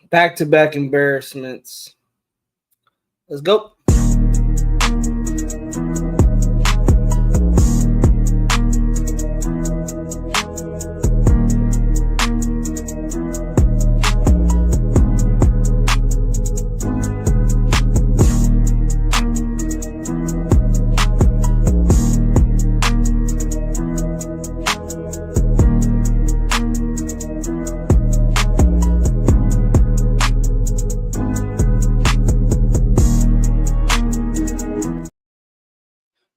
Back-to-back embarrassments. Let's go.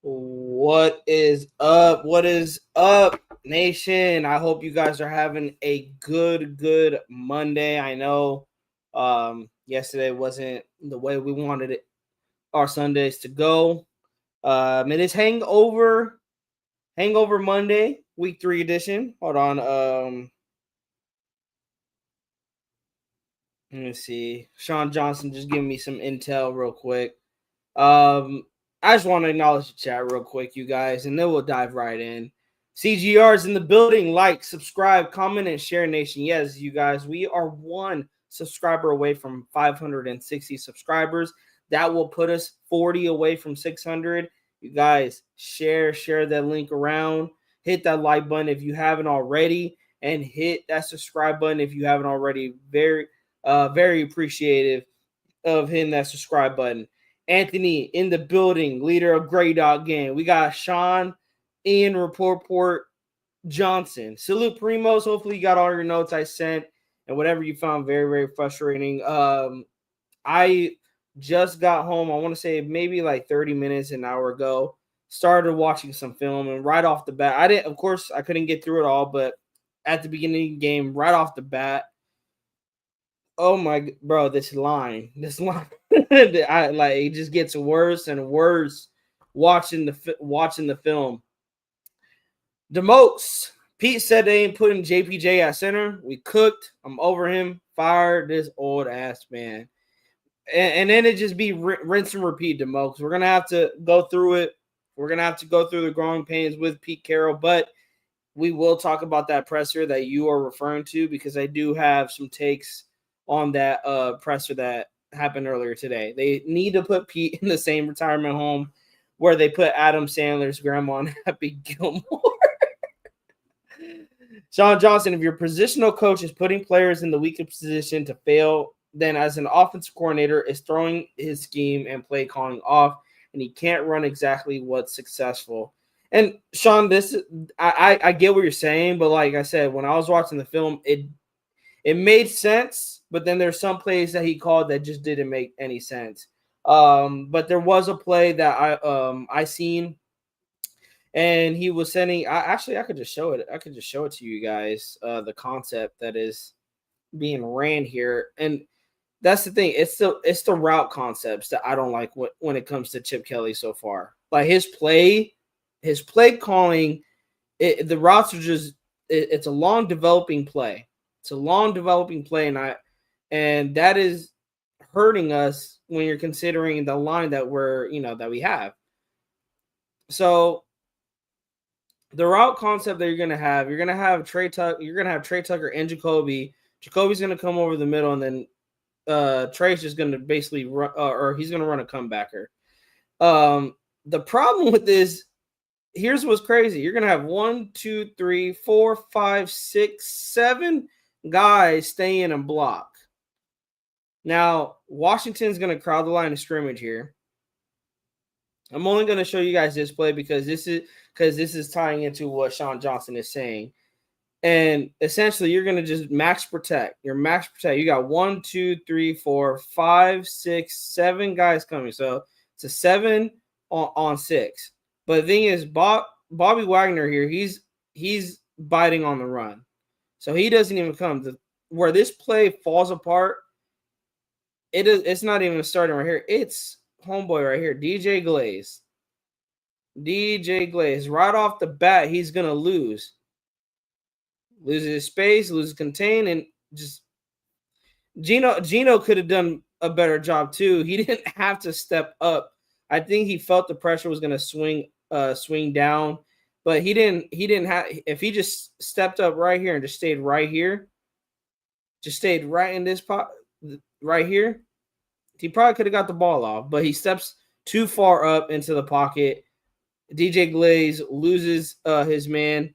What is up? What is up, nation? I hope you guys are having a good Monday. I know yesterday wasn't the way we wanted it our Sundays to go. It is Hangover Monday, week 3 edition. Hold on. Let me see. Sean Johnson just giving me some intel real quick. I just want to acknowledge the chat real quick, you guys, and then we'll dive right in. CGR's in the building. Like, subscribe, comment, and share, nation. Yes, you guys, we are one subscriber away from 560 subscribers. That will put us 40 away from 600. You guys, share that link around. Hit that like button if you haven't already, and hit that subscribe button if you haven't already. Very appreciative of hitting that subscribe button. Anthony in the building, leader of Grey Dog Gang. We got Sean, Ian, Report Johnson. Salute Primos. Hopefully you got all your notes I sent and whatever you found very frustrating. I just got home, I want to say maybe like 30 minutes, an hour ago. Started watching some film, and right off the bat, I couldn't get through it all, but at the beginning of the game, right off the bat, oh my bro, this line, it just gets worse and worse watching the film. Demokes, Pete said they ain't putting JPJ at center. We cooked. I'm over him. Fire this old ass man. And then it just be rinse and repeat, Demokes. We're gonna have to go through it. We're gonna have to go through the growing pains with Pete Carroll, but we will talk about that presser that you are referring to, because I do have some takes on that presser that happened earlier today. They need to put Pete in the same retirement home where they put Adam Sandler's grandma and Happy Gilmore. Sean Johnson, if your positional coach is putting players in the weakest position to fail, then as an offensive coordinator is throwing his scheme and play calling off, and he can't run exactly what's successful. And Sean, I get what you're saying, but like I said, when I was watching the film, it made sense, but then there's some plays that he called that just didn't make any sense. But there was a play that I seen, and he was sending. I could just show it. I could just show it to you guys. The concept that is being ran here, and that's the thing. It's the route concepts that I don't like when it comes to Chip Kelly so far. Like his play calling, the routes are just. It's a long developing play. It's a long developing play, and that is hurting us when you're considering the line that we have. So the route concept that you're gonna have Trey Tucker and Jacoby. Jacoby's gonna come over the middle, and then Trey's just gonna basically run, or he's gonna run a comebacker. The problem with this, here's what's crazy. You're gonna have 1, 2, 3, 4, 5, 6, 7 guys stay in and block. Now, Washington's going to crowd the line of scrimmage here. I'm only going to show you guys this play because this is tying into what Sean Johnson is saying. And essentially, you're going to just max protect. You're max protect. You got 1, 2, 3, 4, 5, 6, 7 guys coming. So it's a 7 on 6. But the thing is, Bobby Wagner here, he's biting on the run. So he doesn't even come. Where this play falls apart, it's not even starting right here. It's homeboy right here, DJ Glaze. Right off the bat, he's going to lose. Loses his space, loses contain, and just Gino could have done a better job too. He didn't have to step up. I think he felt the pressure was going to swing down. But he didn't have. If he just stepped up right here and just stayed right here, just stayed right in this pot right here, he probably could have got the ball off, but he steps too far up into the pocket. DJ Glaze loses his man,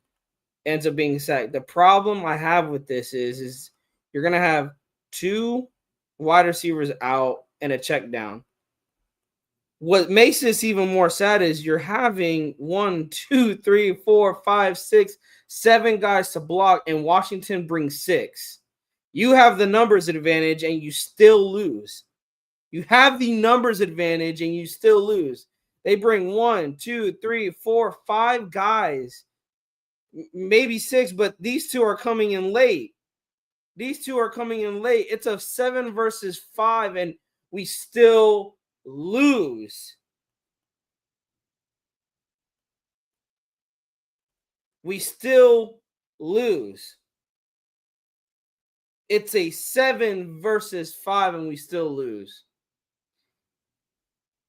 ends up being sacked. The problem I have with this is you're going to have two wide receivers out and a check down. What makes this even more sad is you're having 1, 2, 3, 4, 5, 6, 7 guys to block, and Washington brings 6. You have the numbers advantage and you still lose. You have the numbers advantage and you still lose. They bring 1, 2, 3, 4, 5 guys, maybe 6, but these two are coming in late. It's a 7 versus 5, and we still lose. It's a 7 versus 5, and we still lose.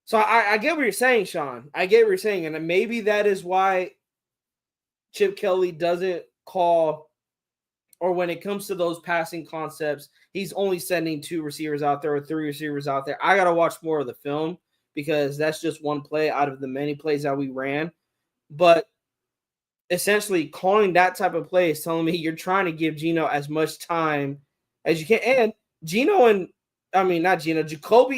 So I get what you're saying, Sean. I get what you're saying, and maybe that is why Chip Kelly doesn't call, or when it comes to those passing concepts, he's only sending 2 receivers out there or 3 receivers out there. I got to watch more of the film because that's just one play out of the many plays that we ran. But essentially calling that type of play is telling me you're trying to give Geno as much time as you can. And Jacoby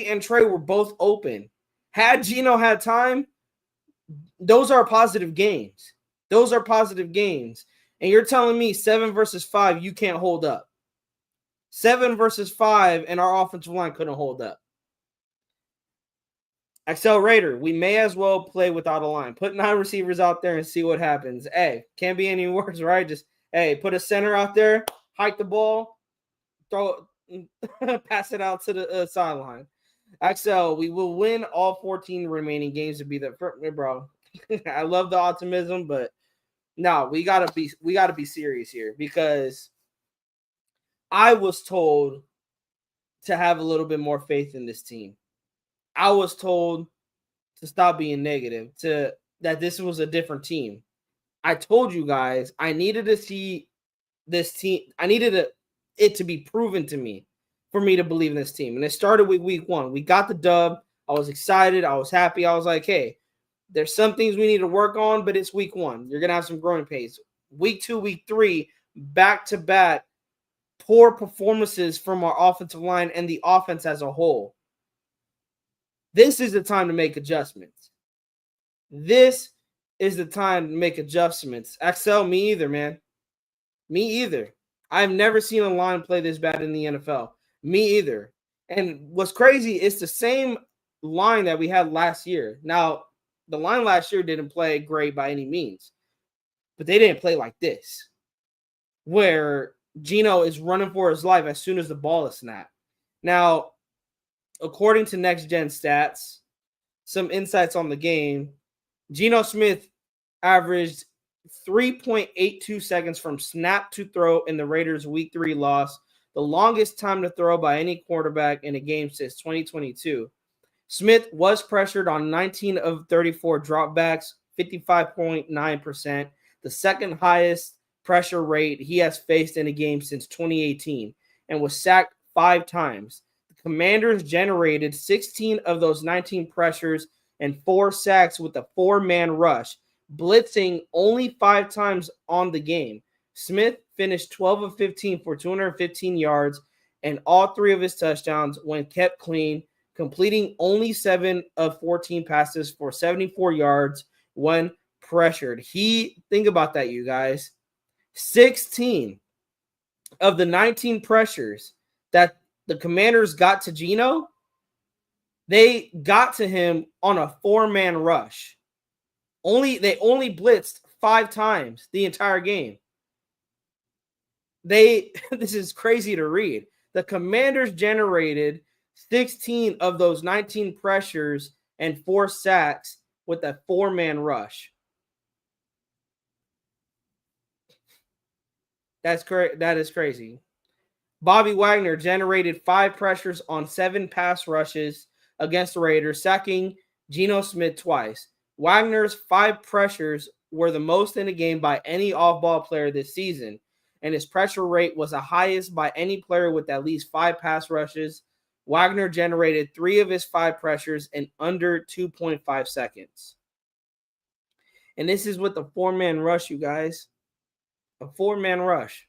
and Trey were both open. Had Geno had time, those are positive games. And you're telling me 7 versus 5, you can't hold up. 7 versus 5, and our offensive line couldn't hold up. Accelerator, we may as well play without a line. Put 9 receivers out there and see what happens. Hey, can't be any worse, right? Just, put a center out there, hike the ball, throw it, pass it out to the sideline. Axel, we will win all 14 remaining games to be the bro. I love the optimism, but no, we gotta be serious here because I was told to have a little bit more faith in this team. I was told to stop being negative, that this was a different team. I told you guys I needed to see this team. I needed it to be proven to me for me to believe in this team. And it started with week 1. We got the dub. I was excited. I was happy. I was like, hey, there's some things we need to work on, but it's week 1. You're going to have some growing pains. Week 2, week 3, back-to-back poor performances from our offensive line and the offense as a whole. This is the time to make adjustments. Axel, me either, man. Me either. I've never seen a line play this bad in the NFL. Me either. And what's crazy, it's the same line that we had last year. Now, the line last year didn't play great by any means, but they didn't play like this, where Geno is running for his life as soon as the ball is snapped. Now, according to Next Gen Stats, some insights on the game, Geno Smith averaged 3.82 seconds from snap to throw in the Raiders' Week 3 loss, the longest time to throw by any quarterback in a game since 2022. Smith was pressured on 19 of 34 dropbacks, 55.9%, the second highest pressure rate he has faced in a game since 2018, and was sacked 5 times. The Commanders generated 16 of those 19 pressures and 4 sacks with a 4-man rush, blitzing only 5 times on the game. Smith finished 12 of 15 for 215 yards, and all 3 of his touchdowns when kept clean, completing only 7 of 14 passes for 74 yards when pressured. Think about that, you guys. 16 of the 19 pressures that the Commanders got to Geno, they got to him on a 4-man rush. They only blitzed 5 times the entire game. This is crazy to read. The Commanders generated 16 of those 19 pressures and 4 sacks with a 4-man rush. That is crazy. Bobby Wagner generated 5 pressures on 7 pass rushes against the Raiders, sacking Geno Smith twice. Wagner's 5 pressures were the most in a game by any off-ball player this season. and his pressure rate was the highest by any player with at least 5 pass rushes. Wagner generated 3 of his 5 pressures in under 2.5 seconds. And this is with a 4-man rush, you guys. A 4-man rush.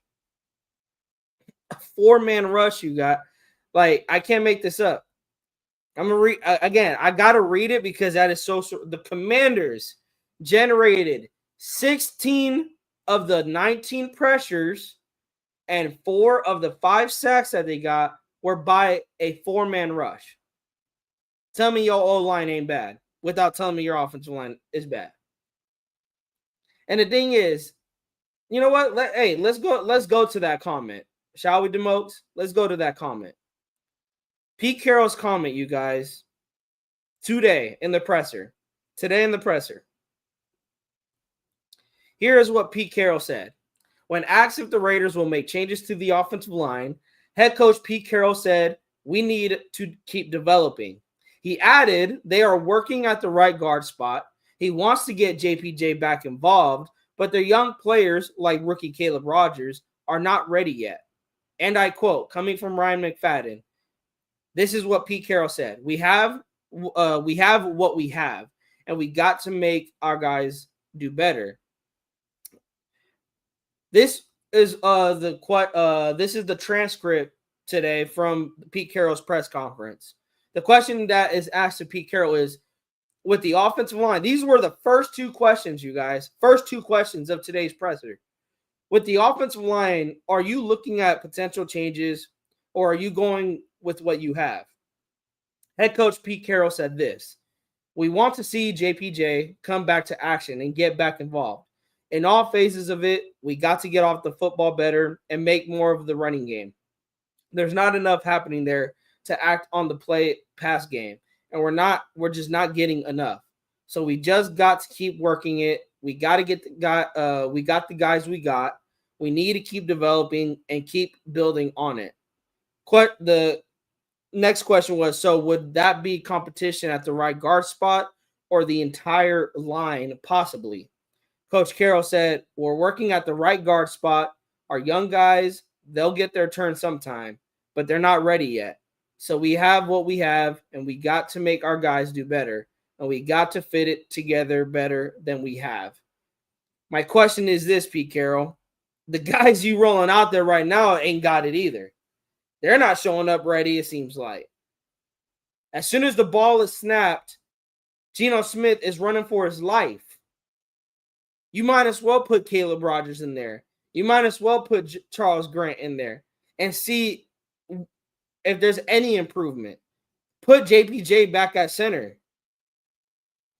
A 4-man rush you got. Like, I can't make this up. I'm going to read again. I got to read it because that is so. The Commanders generated 16 of the 19 pressures and 4 of the 5 sacks that they got were by a 4-man rush. Tell me your O-line ain't bad without telling me your offensive line is bad. And the thing is, you know what? Let's go to that comment. Shall we, Demokes? Let's go to that comment. Pete Carroll's comment, you guys, today in the presser. Here is what Pete Carroll said. When asked if the Raiders will make changes to the offensive line, head coach Pete Carroll said, "We need to keep developing." He added, "They are working at the right guard spot. He wants to get JPJ back involved, but their young players, like rookie Caleb Rogers, are not ready yet." And I quote, coming from Ryan McFadden, this is what Pete Carroll said. We have what we have, and we got to make our guys do better. This is the transcript today from Pete Carroll's press conference. The question that is asked to Pete Carroll is, with the offensive line, these were the first 2 questions, you guys. First 2 questions of today's presser. With the offensive line, are you looking at potential changes, or are you going with what you have? Head coach Pete Carroll said this: "We want to see JPJ come back to action and get back involved. In all phases of it, we got to get off the football better and make more of the running game. There's not enough happening there to act on the pass game, and we're just not getting enough. So we just got to keep working it. We got to get we got the guys we got. We need to keep developing and keep building on it." The next question was, so would that be competition at the right guard spot or the entire line possibly? Coach Carroll said, "We're working at the right guard spot. Our young guys, they'll get their turn sometime, but they're not ready yet. So we have what we have, and we got to make our guys do better, and we got to fit it together better than we have." My question is this, Pete Carroll. The guys you rolling out there right now ain't got it either. They're not showing up ready, it seems like. As soon as the ball is snapped, Geno Smith is running for his life. You might as well put Caleb Rogers in there. You might as well put Charles Grant in there and see if there's any improvement. Put JPJ back at center.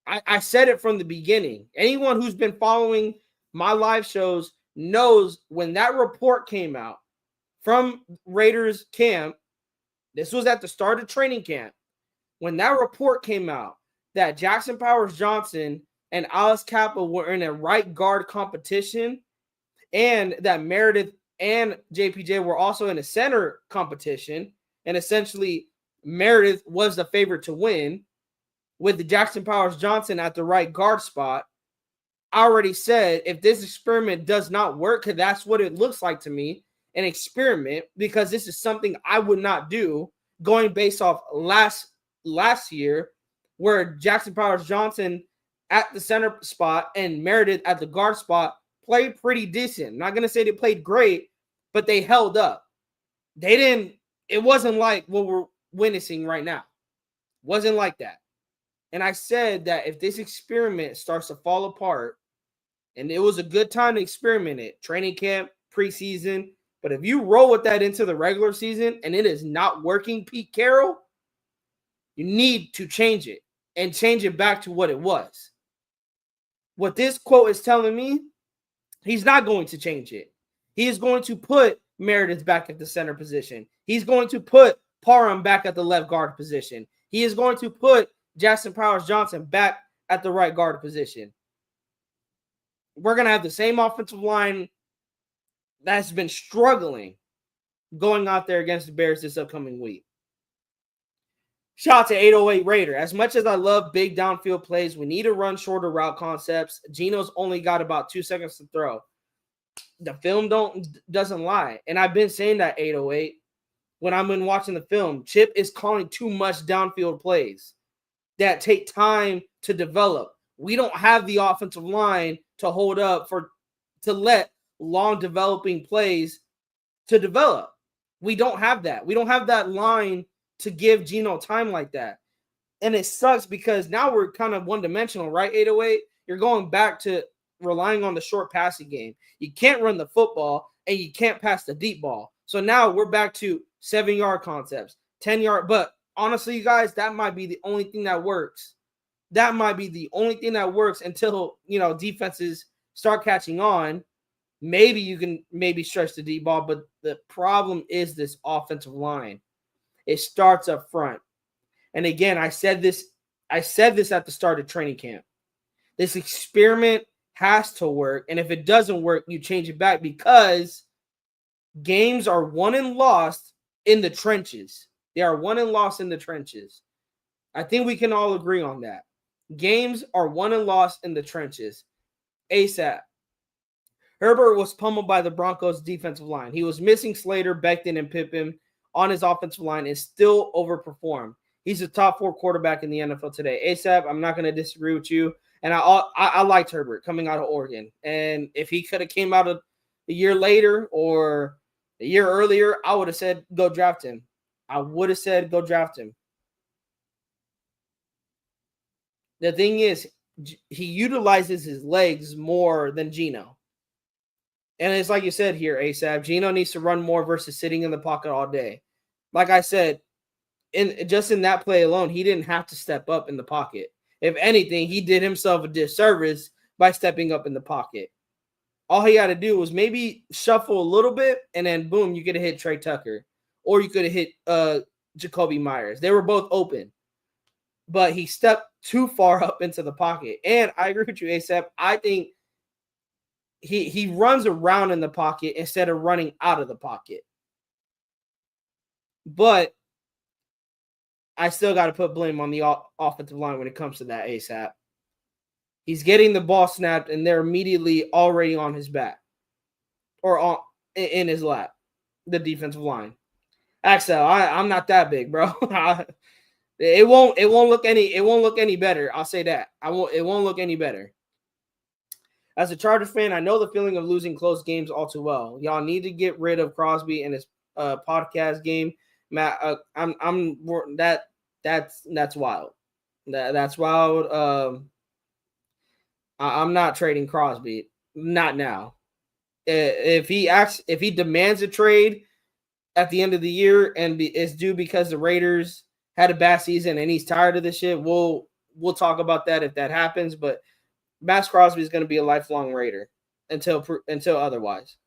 I said it from the beginning. Anyone who's been following my live shows knows when that report came out from Raiders camp, this was at the start of training camp, when that report came out that Jackson Powers-Johnson and Alex Kappa were in a right guard competition, and that Meredith and JPJ were also in a center competition, and essentially Meredith was the favorite to win with the Jackson Powers-Johnson at the right guard spot. I already said, if this experiment does not work, because that's what it looks like to me, an experiment, because this is something I would not do going based off last year, where Jackson Powers-Johnson at the center spot and Meredith at the guard spot played pretty decent. I'm not going to say they played great, but they held up. It wasn't like what we're witnessing right now. Wasn't like that. And I said that if this experiment starts to fall apart, and it was a good time to experiment it, training camp, preseason, but if you roll with that into the regular season and it is not working, Pete Carroll, you need to change it and change it back to what it was. What this quote is telling me, he's not going to change it. He is going to put Meredith back at the center position. He's going to put Parham back at the left guard position. He is going to put Jackson Powers-Johnson back at the right guard position. We're going to have the same offensive line that's been struggling going out there against the Bears this upcoming week. Shout out to 808 Raider. As much as I love big downfield plays, we need to run shorter route concepts. Geno's only got about 2 seconds to throw. The film doesn't lie. And I've been saying that 808 when I've been watching the film. Chip is calling too much downfield plays that take time to develop. We don't have the offensive line to hold up to let long developing plays to develop. We don't have that. We don't have that line to give Geno time like that. And it sucks because now we're kind of one-dimensional, right, 808? You're going back to relying on the short passing game. You can't run the football, and you can't pass the deep ball. So now we're back to 7-yard concepts, 10-yard. But honestly, you guys, that might be the only thing that works. That might be the only thing that works until, defenses start catching on. Maybe you can stretch the deep ball, but the problem is this offensive line. It starts up front. And again, I said this at the start of training camp. This experiment has to work. And if it doesn't work, you change it back because games are won and lost in the trenches. They are won and lost in the trenches. I think we can all agree on that. Games are won and lost in the trenches. ASAP. Herbert was pummeled by the Broncos defensive line. He was missing Slater, Becton, and Pippen on his offensive line and still overperformed. He's a top 4 quarterback in the NFL today. ASAP, I'm not going to disagree with you. And I liked Herbert coming out of Oregon. And if he could have came out a year later or a year earlier, I would have said go draft him. The thing is, he utilizes his legs more than Geno. And it's like you said here, ASAP, Geno needs to run more versus sitting in the pocket all day. Like I said, in that play alone, he didn't have to step up in the pocket. If anything, he did himself a disservice by stepping up in the pocket. All he had to do was maybe shuffle a little bit, and then boom, you could have hit Trey Tucker. Or you could have hit Jacoby Myers. They were both open. But he stepped too far up into the pocket. And I agree with you, ASAP. I think he runs around in the pocket instead of running out of the pocket. But I still got to put blame on the offensive line when it comes to that, ASAP. He's getting the ball snapped, and they're immediately already on his back or in his lap, the defensive line. Axel, I'm not that big, bro. It won't look any better. I'll say that. It won't look any better. As a Chargers fan, I know the feeling of losing close games all too well. Y'all need to get rid of Crosby and his podcast game. Matt, that's wild. That's wild. I'm not trading Crosby. Not now. If he demands a trade at the end of the year and it's due because the Raiders had a bad season and he's tired of this shit, we'll talk about that if that happens. But Max Crosby is going to be a lifelong Raider until otherwise.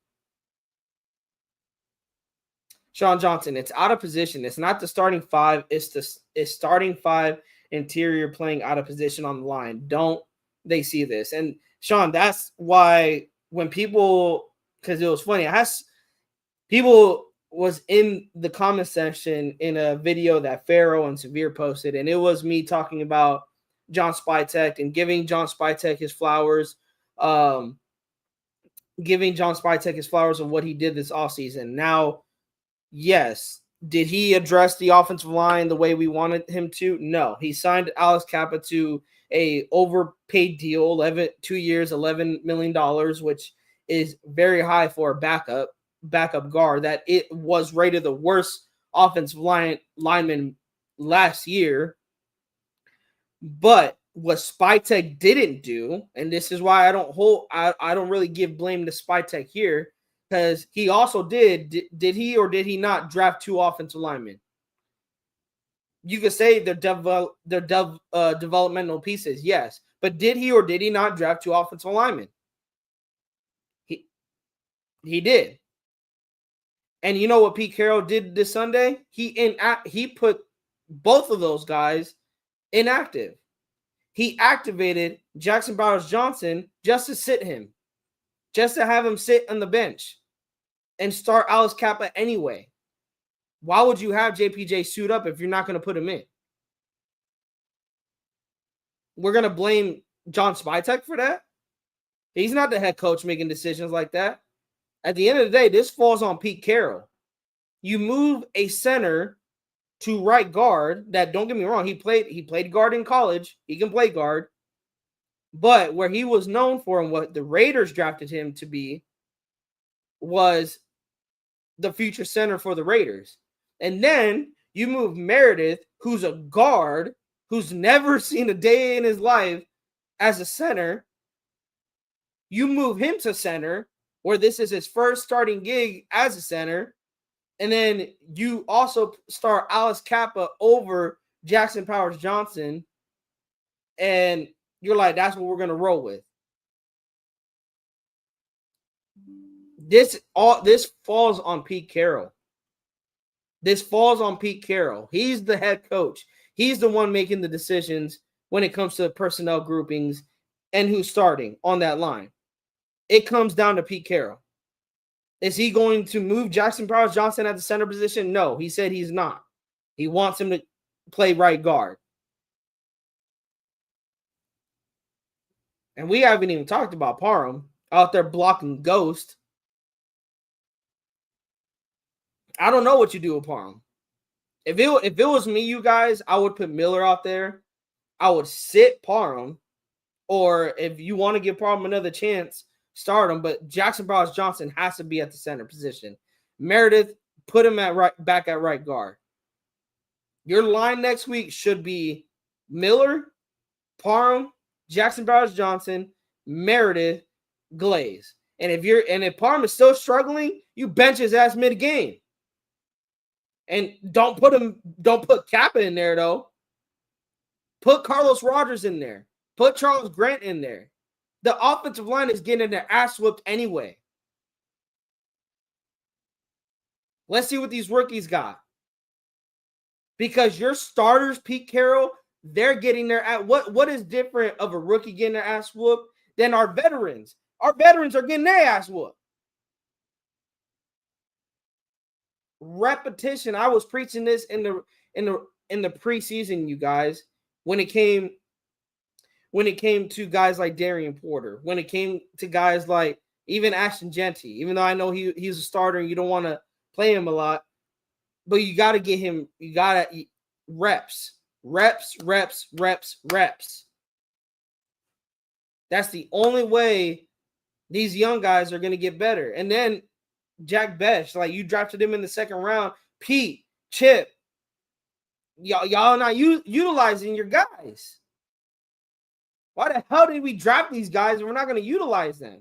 Sean Johnson, it's out of position. It's not the starting 5. It's starting 5 interior playing out of position on the line. Don't they see this? And Sean, that's why when people, because it was funny, people was in the comment section in a video that Pharaoh and Severe posted, and it was me talking about John Spytek and giving John Spytek his flowers, of what he did this offseason. Now, yes, did he address the offensive line the way we wanted him to? No. He signed Alex Kappa to a overpaid deal, 2 years, $11 million, which is very high for a backup guard. That it was rated the worst offensive lineman last year. But what Spytek didn't do, and this is why I don't really give blame to Spytek here, because he also did he or did he not draft 2 offensive linemen? You could say they're developmental pieces, yes. But did he or did he not draft 2 offensive linemen? He did. And you know what Pete Carroll did this Sunday? He put both of those guys inactive. He activated Jackson Bowers-Johnson just to sit him, just to have him sit on the bench and start Alex Kappa anyway. Why would you have JPJ suit up if you're not going to put him in? We're going to blame John Spytek for that? He's not the head coach making decisions like that. At the end of the day, this falls on Pete Carroll. You move a center to right guard that, don't get me wrong, he played guard in college. He can play guard. But where he was known for and what the Raiders drafted him to be was the future center for the Raiders. And then you move Meredith, who's a guard, who's never seen a day in his life as a center. You move him to center, where this is his first starting gig as a center. And then you also start Alex Kappa over Jackson Powers Johnson. And you're like, that's what we're going to roll with. This falls on Pete Carroll. This falls on Pete Carroll. He's the head coach. He's the one making the decisions when it comes to personnel groupings and who's starting on that line. It comes down to Pete Carroll. Is he going to move Jackson Powers Johnson at the center position? No, he said he's not. He wants him to play right guard. And we haven't even talked about Parham out there blocking Ghost. I don't know what you do with Parham. If it was me, you guys, I would put Miller out there. I would sit Parham. Or if you want to give Parham another chance, start him. But Jackson Powers Johnson has to be at the center position. Meredith, put him back at right guard. Your line next week should be Miller, Parham, Jackson Powers Johnson, Meredith, Glaze. And if Parham is still struggling, you bench his ass mid-game. And don't put Kappa in there, though. Put Carlos Rogers in there. Put Charles Grant in there. The offensive line is getting their ass whooped anyway. Let's see what these rookies got. Because your starters, Pete Carroll, they're getting their ass. What is different of a rookie getting their ass whooped than our veterans? Our veterans are getting their ass whooped. Repetition. I was preaching this in the preseason, you guys, when it came to guys like Darian Porter, when it came to guys like even Ashton Jeanty, even though I know he's a starter and you don't want to play him a lot, but you got to get him, you got to reps. That's the only way these young guys are going to get better. And then Jack Bech, like you drafted him in the second round. Pete, Chip, y'all not utilizing your guys. Why the hell did we draft these guys and we're not going to utilize them?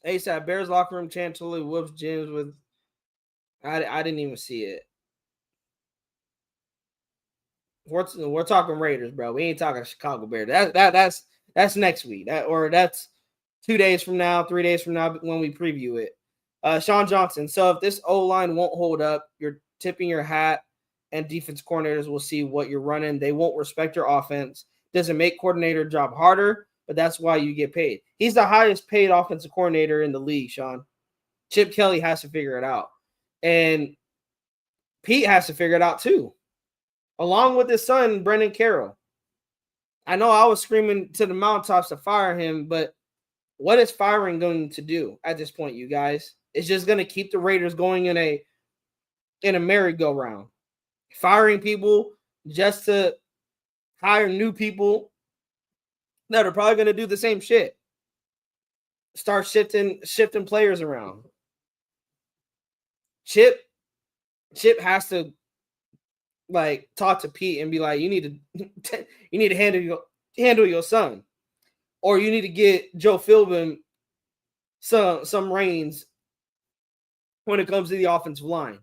ASAP, Bears locker room chant totally whoops James with. I didn't even see it. We're talking Raiders, bro. We ain't talking Chicago Bears. That's next week. That's 2 days from now, 3 days from now when we preview it. Sean Johnson. So if this O-line won't hold up, you're tipping your hat, and defense coordinators will see what you're running. They won't respect your offense. Doesn't make coordinator job harder, but that's why you get paid. He's the highest paid offensive coordinator in the league, Sean. Chip Kelly has to figure it out. And Pete has to figure it out too, along with his son, Brendan Carroll. I know I was screaming to the mountaintops to fire him, but what is firing going to do at this point, you guys? It's just going to keep the Raiders going in a merry-go-round. Firing people just to hire new people that are probably going to do the same shit. Start shifting players around. Chip has to like talk to Pete and be like, you need to handle your son, or you need to get Joe Philbin some reins when it comes to the offensive line.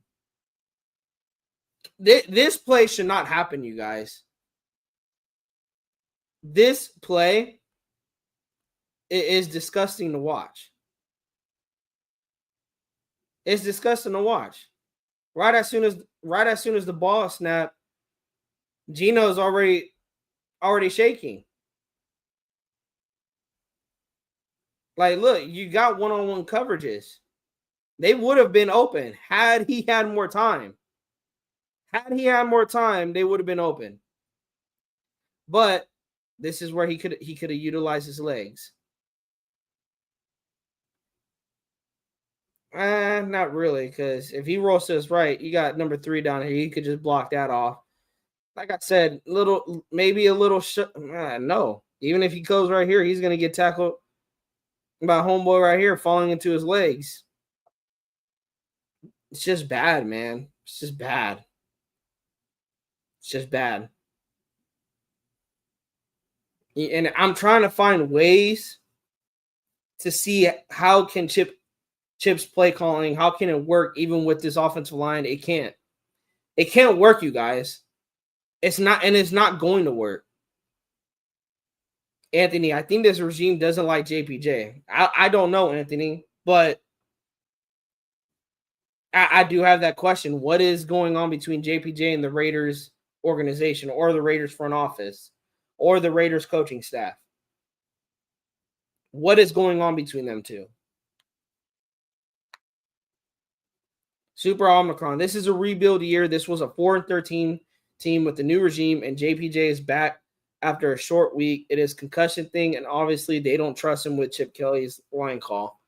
This play should not happen, you guys. This play is disgusting to watch. It's disgusting to watch. Right as soon as the ball snapped, Gino's already shaking. Like, look, you got one-on-one coverages. They would have been open had he had more time. Had he had more time, they would have been open. But this is where he could have utilized his legs. Not really, because if he rolls to his right, you got number 3 down here. He could just block that off. Like I said, maybe a little. No, even if he goes right here, he's gonna get tackled by homeboy right here, falling into his legs. It's just bad, man. It's just bad. It's just bad. And I'm trying to find ways to see how can Chip's play calling, how can it work even with this offensive line? It can't. It can't work, you guys. It's not going to work. Anthony, I think this regime doesn't like JPJ. I don't know, Anthony, but I do have that question. What is going on between JPJ and the Raiders organization or the Raiders front office or the Raiders coaching staff? What is going on between them two? Super Omicron. This is a rebuild year. This was a 4-13 team with the new regime, and JPJ is back after a short week. It is concussion thing, and obviously they don't trust him with Chip Kelly's line call.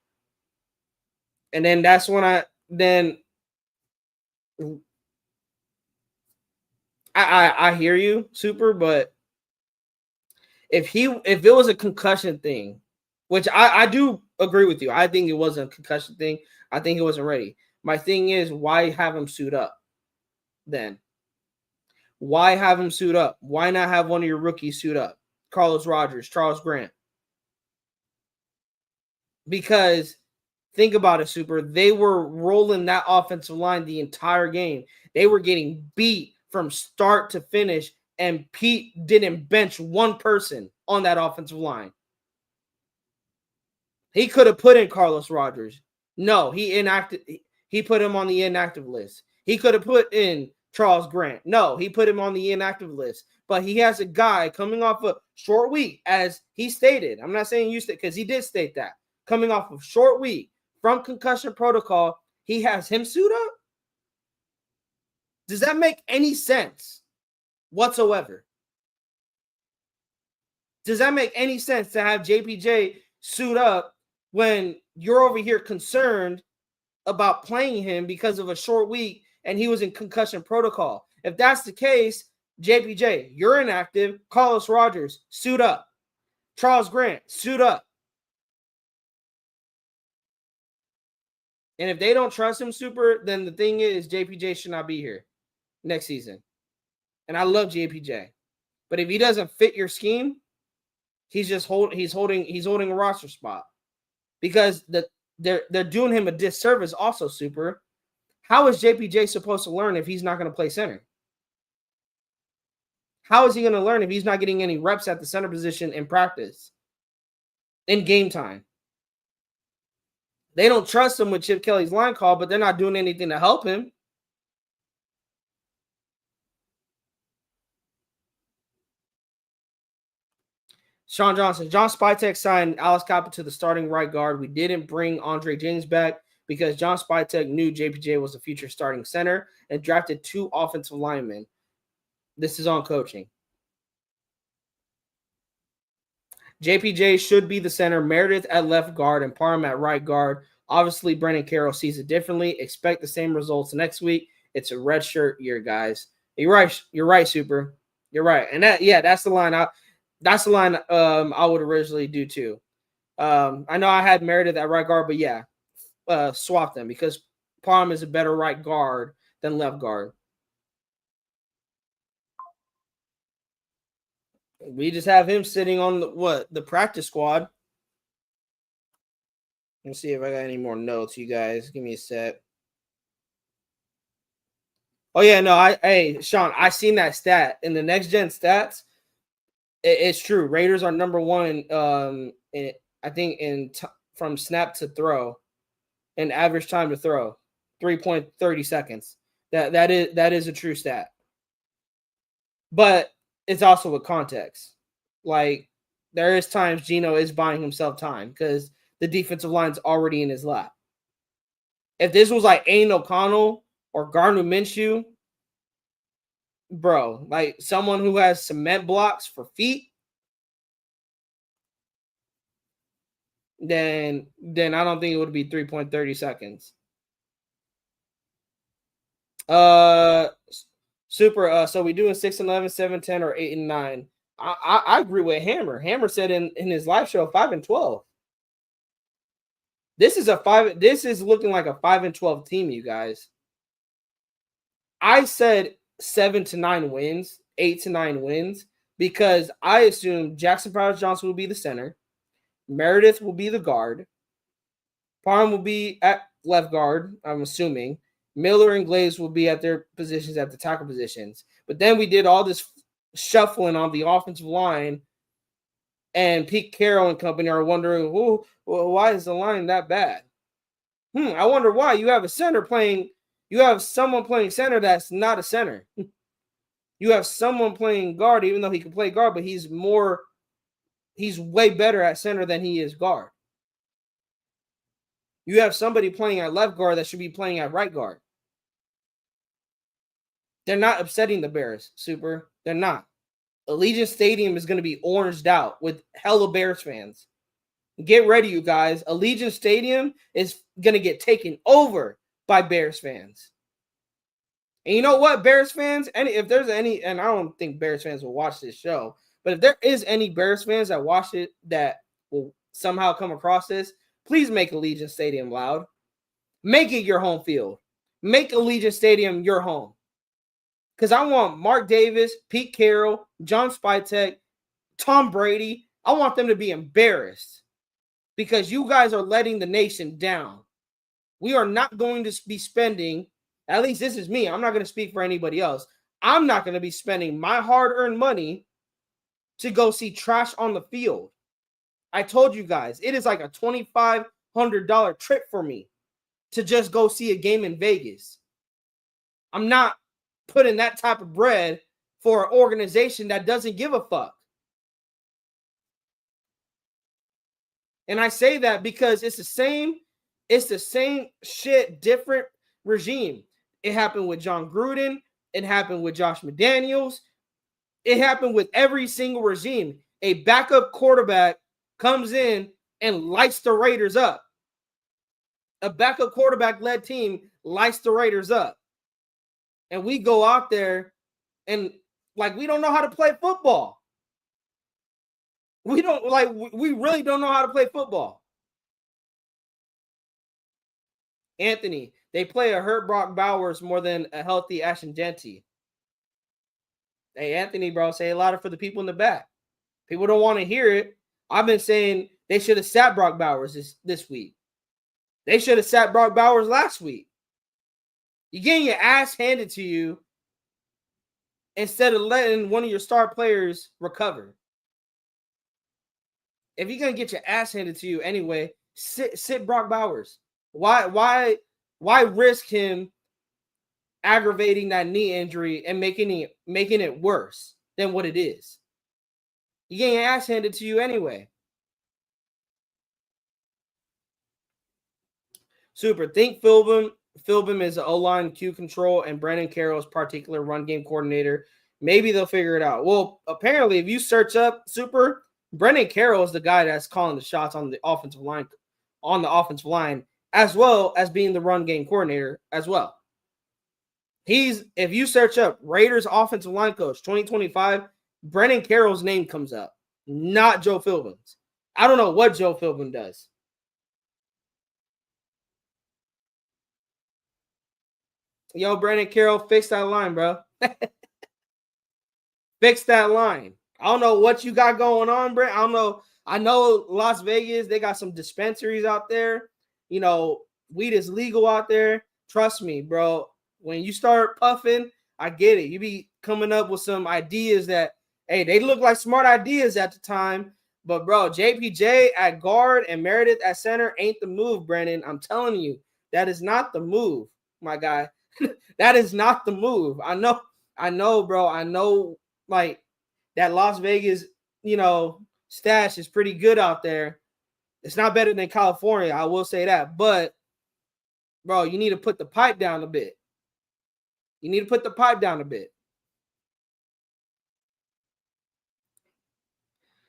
And then that's when I hear you, Super, but if it was a concussion thing, which I do agree with you, I think it wasn't a concussion thing. I think it wasn't ready. My thing is, why have him suit up then? Why have him suit up? Why not have one of your rookies suit up? Carlos Rogers, Charles Grant. Because think about it, Super. They were rolling that offensive line the entire game. They were getting beat from start to finish, and Pete didn't bench one person on that offensive line. He could have put in Carlos Rogers. No, he put him on the inactive list. He could have put in Charles Grant. No, he put him on the inactive list. But he has a guy coming off a short week, as he stated. I'm not saying you said, because he did state that. Coming off of short week from concussion protocol, he has him suit up? Does that make any sense whatsoever? Does that make any sense to have JPJ suit up when you're over here concerned about playing him because of a short week and he was in concussion protocol? If that's the case, JPJ, you're inactive. Carlos Rogers, suit up. Charles Grant, suit up. And if they don't trust him, Super, then the thing is JPJ should not be here next season. And I love JPJ. But if he doesn't fit your scheme, he's holding a roster spot. Because they're doing him a disservice also, Super. How is JPJ supposed to learn if he's not going to play center? How is he going to learn if he's not getting any reps at the center position in practice, in game time? They don't trust him with Chip Kelly's line call, but they're not doing anything to help him. Sean Johnson. John Spytek signed Alex Copper to the starting right guard. We didn't bring Andre James back because John Spytek knew JPJ was the future starting center and drafted 2 offensive linemen. This is on coaching. JPJ should be the center, Meredith at left guard, and Parham at right guard. Obviously, Brennan Carroll sees it differently. Expect the same results next week. It's a redshirt year, guys. You're right. You're right, Super. You're right. And that's the line I would originally do too. I know I had Meredith at right guard, but swap them because Parham is a better right guard than left guard. We just have him sitting on the practice squad. Let's see if I got any more notes, you guys. Give me a sec. Oh yeah, no, hey Sean, I seen that stat in the next gen stats. It's true. Raiders are number 1. I think from snap to throw, and average time to throw, 3.30 seconds. That is a true stat. But it's also with context. Like, there is times Geno is buying himself time because the defensive line's already in his lap. If this was like Aiden O'Connell or Gardner Minshew, bro, like someone who has cement blocks for feet, then I don't think it would be 3.30 seconds. Super. So we doing 6-11, 7-10, or 8-9. I agree with Hammer. Hammer said in his live show 5-12. This is looking like a 5-12 team, you guys. I said 7-9 wins, 8-9 wins, because I assume Jackson Powers Johnson will be the center, Meredith will be the guard, Parham will be at left guard, I'm assuming. Miller and Glaze will be at their positions at the tackle positions. But then we did all this shuffling on the offensive line, and Pete Carroll and company are wondering, why is the line that bad? I wonder why. You have someone playing center that's not a center. You have someone playing guard, even though he can play guard, but he's way better at center than he is guard. You have somebody playing at left guard that should be playing at right guard. They're not upsetting the Bears, Super. They're not. Allegiant Stadium is going to be oranged out with hella Bears fans. Get ready, you guys. Allegiant Stadium is going to get taken over by Bears fans. And you know what, Bears fans? If there's any, and I don't think Bears fans will watch this show, but if there is any Bears fans that watch it that will somehow come across this, please make Allegiant Stadium loud. Make it your home field. Make Allegiant Stadium your home. Because I want Mark Davis, Pete Carroll, John Spytek, Tom Brady. I want them to be embarrassed because you guys are letting the nation down. We are not going to be spending, at least this is me, I'm not going to speak for anybody else. I'm not going to be spending my hard-earned money to go see trash on the field. I told you guys, it is like a $2,500 trip for me to just go see a game in Vegas. I'm not putting that type of bread for an organization that doesn't give a fuck. And I say that because it's the same shit, different regime. It happened with John Gruden. It happened with Josh McDaniels. It happened with every single regime. A backup quarterback comes in and lights the Raiders up. A backup quarterback-led team lights the Raiders up. And we go out there and we don't know how to play football. We really don't know how to play football. Anthony, they play a hurt Brock Bowers more than a healthy Ashton Jeanty. Hey, Anthony, bro, say a lot for the people in the back. People don't want to hear it. I've been saying they should have sat Brock Bowers this week. They should have sat Brock Bowers last week. You're getting your ass handed to you instead of letting one of your star players recover. If you're going to get your ass handed to you anyway, sit Brock Bowers. Why risk him aggravating that knee injury and making it worse than what it is? You're getting your ass handed to you anyway. Super. Think Philbin is the O-line Q control and Brandon Carroll's particular run game coordinator. Maybe they'll figure it out. Well, apparently, if you search up Super, Brandon Carroll is the guy that's calling the shots on the offensive line, as well as being the run game coordinator as well. If you search up Raiders offensive line coach 2025, Brandon Carroll's name comes up, not Joe Philbin's. I don't know what Joe Philbin does. Yo, Brandon Carroll, fix that line, bro. Fix that line. I don't know what you got going on, Brent. I don't know. I know Las Vegas, they got some dispensaries out there. You know, weed is legal out there. Trust me, bro. When you start puffing, I get it. You be coming up with some ideas that, hey, they look like smart ideas at the time. But, bro, JPJ at guard and Meredith at center ain't the move, Brandon. I'm telling you, that is not the move, my guy. That is not the move. I know, bro. I know, that Las Vegas, stash is pretty good out there. It's not better than California, I will say that. But, bro, you need to put the pipe down a bit.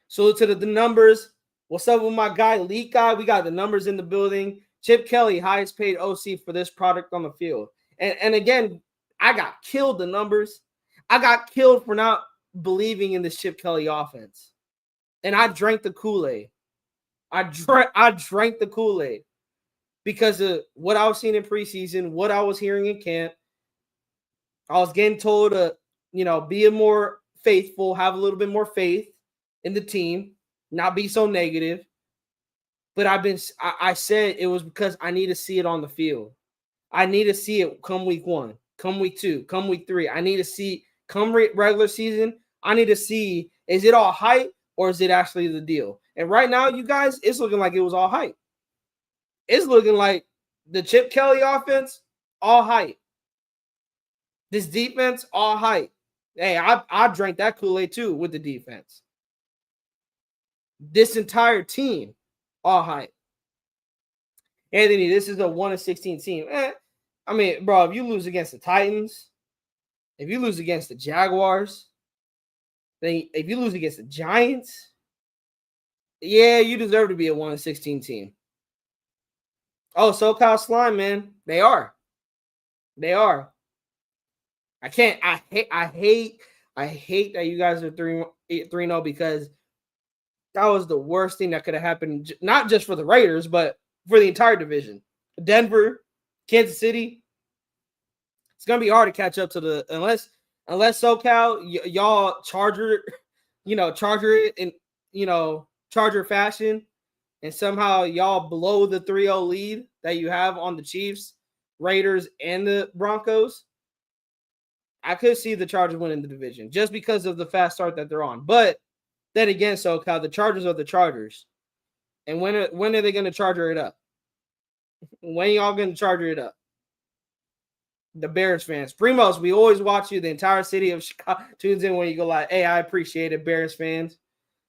So to the numbers, what's up with my guy, Leak Guy? We got the numbers in the building. Chip Kelly, highest paid OC for this product on the field. And again, I got killed the numbers. I got killed for not believing in this Chip Kelly offense. And I drank the Kool-Aid. I drank the Kool-Aid because of what I was seeing in preseason, what I was hearing in camp. I was getting told to, be a more faithful, have a little bit more faith in the team, not be so negative. But I said it was because I need to see it on the field. I need to see it come week 1, come week 2, come week 3. I need to see come regular season. I need to see, is it all hype or is it actually the deal? And right now, you guys, it's looking like it was all hype. It's looking like the Chip Kelly offense, all hype. This defense, all hype. Hey, I drank that Kool-Aid too with the defense. This entire team, all hype. Anthony, this is a 1-16 team. I mean, bro, if you lose against the Titans, if you lose against the Jaguars, then if you lose against the Giants, yeah, you deserve to be a 1-16 team. Oh, SoCal Slime, man. They are. They are. I hate that you guys are 3-0 because that was the worst thing that could have happened, not just for the Raiders, but for the entire division. Denver, Kansas City. It's gonna be hard to catch up to unless SoCal y'all Charger it in Charger fashion, and somehow y'all blow the 3-0 lead that you have on the Chiefs, Raiders, and the Broncos. I could see the Chargers winning the division just because of the fast start that they're on. But then again, SoCal, the Chargers are the Chargers. And when are they going to charger it up? When y'all going to charger it up? The Bears fans. Primos, we always watch you. The entire city of Chicago tunes in when you go like, hey, I appreciate it, Bears fans.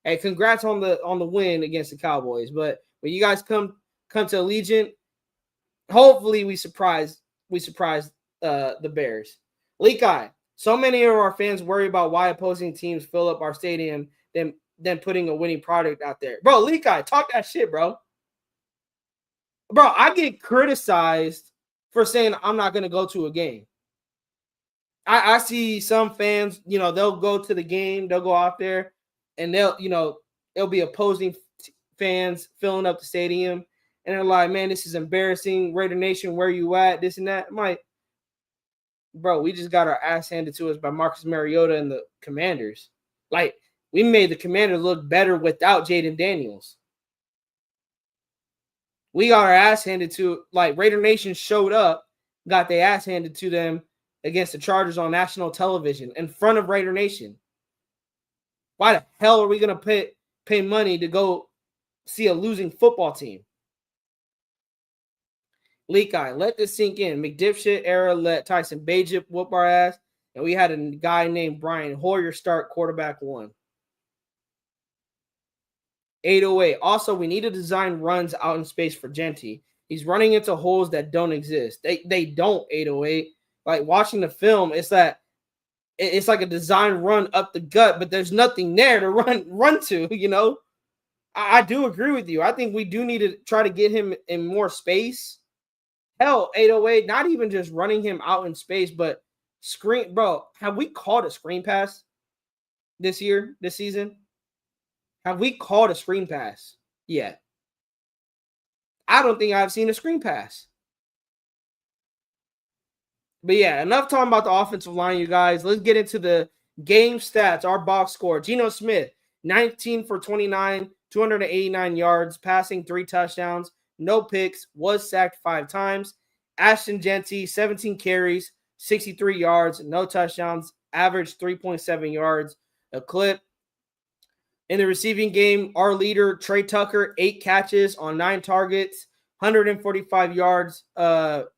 Hey, congrats on the win against the Cowboys. But when you guys come to Allegiant, hopefully we surprise the Bears. Leak Eye. So many of our fans worry about why opposing teams fill up our stadium than putting a winning product out there. Bro, Leak Eye, talk that shit, bro. Bro, I get criticized for saying I'm not going to go to a game. I see some fans, they'll go to the game, they'll go out there, and it'll be opposing fans filling up the stadium, and they're like, man, this is embarrassing. Raider Nation, where you at? This and that. I'm like, bro, we just got our ass handed to us by Marcus Mariota and the Commanders. Like, we made the Commanders look better without Jaden Daniels. We got our ass handed to, like, Raider Nation showed up, got their ass handed to them against the Chargers on national television in front of Raider Nation. Why the hell are we going to pay money to go see a losing football team? Leak Eye, let this sink in. McDipshit era let Tyson Bagent whoop our ass, and we had a guy named Brian Hoyer start quarterback 1. 808. Also, we need to design runs out in space for Genty. He's running into holes that don't exist. They don't, 808. Like, watching the film, it's like a design run up the gut, but there's nothing there to run to, I do agree with you. I think we do need to try to get him in more space. Hell, 808, not even just running him out in space, but screen. Bro, have we called a screen pass this season? Have we called a screen pass yet? I don't think I've seen a screen pass. But yeah, enough talking about the offensive line, you guys. Let's get into the game stats, our box score. Geno Smith, 19 for 29, 289 yards, passing 3 touchdowns, no picks, was sacked 5 times. Ashton Genty, 17 carries, 63 yards, no touchdowns, averaged 3.7 yards a clip. In the receiving game, our leader, Trey Tucker, 8 catches on 9 targets, 145 yards that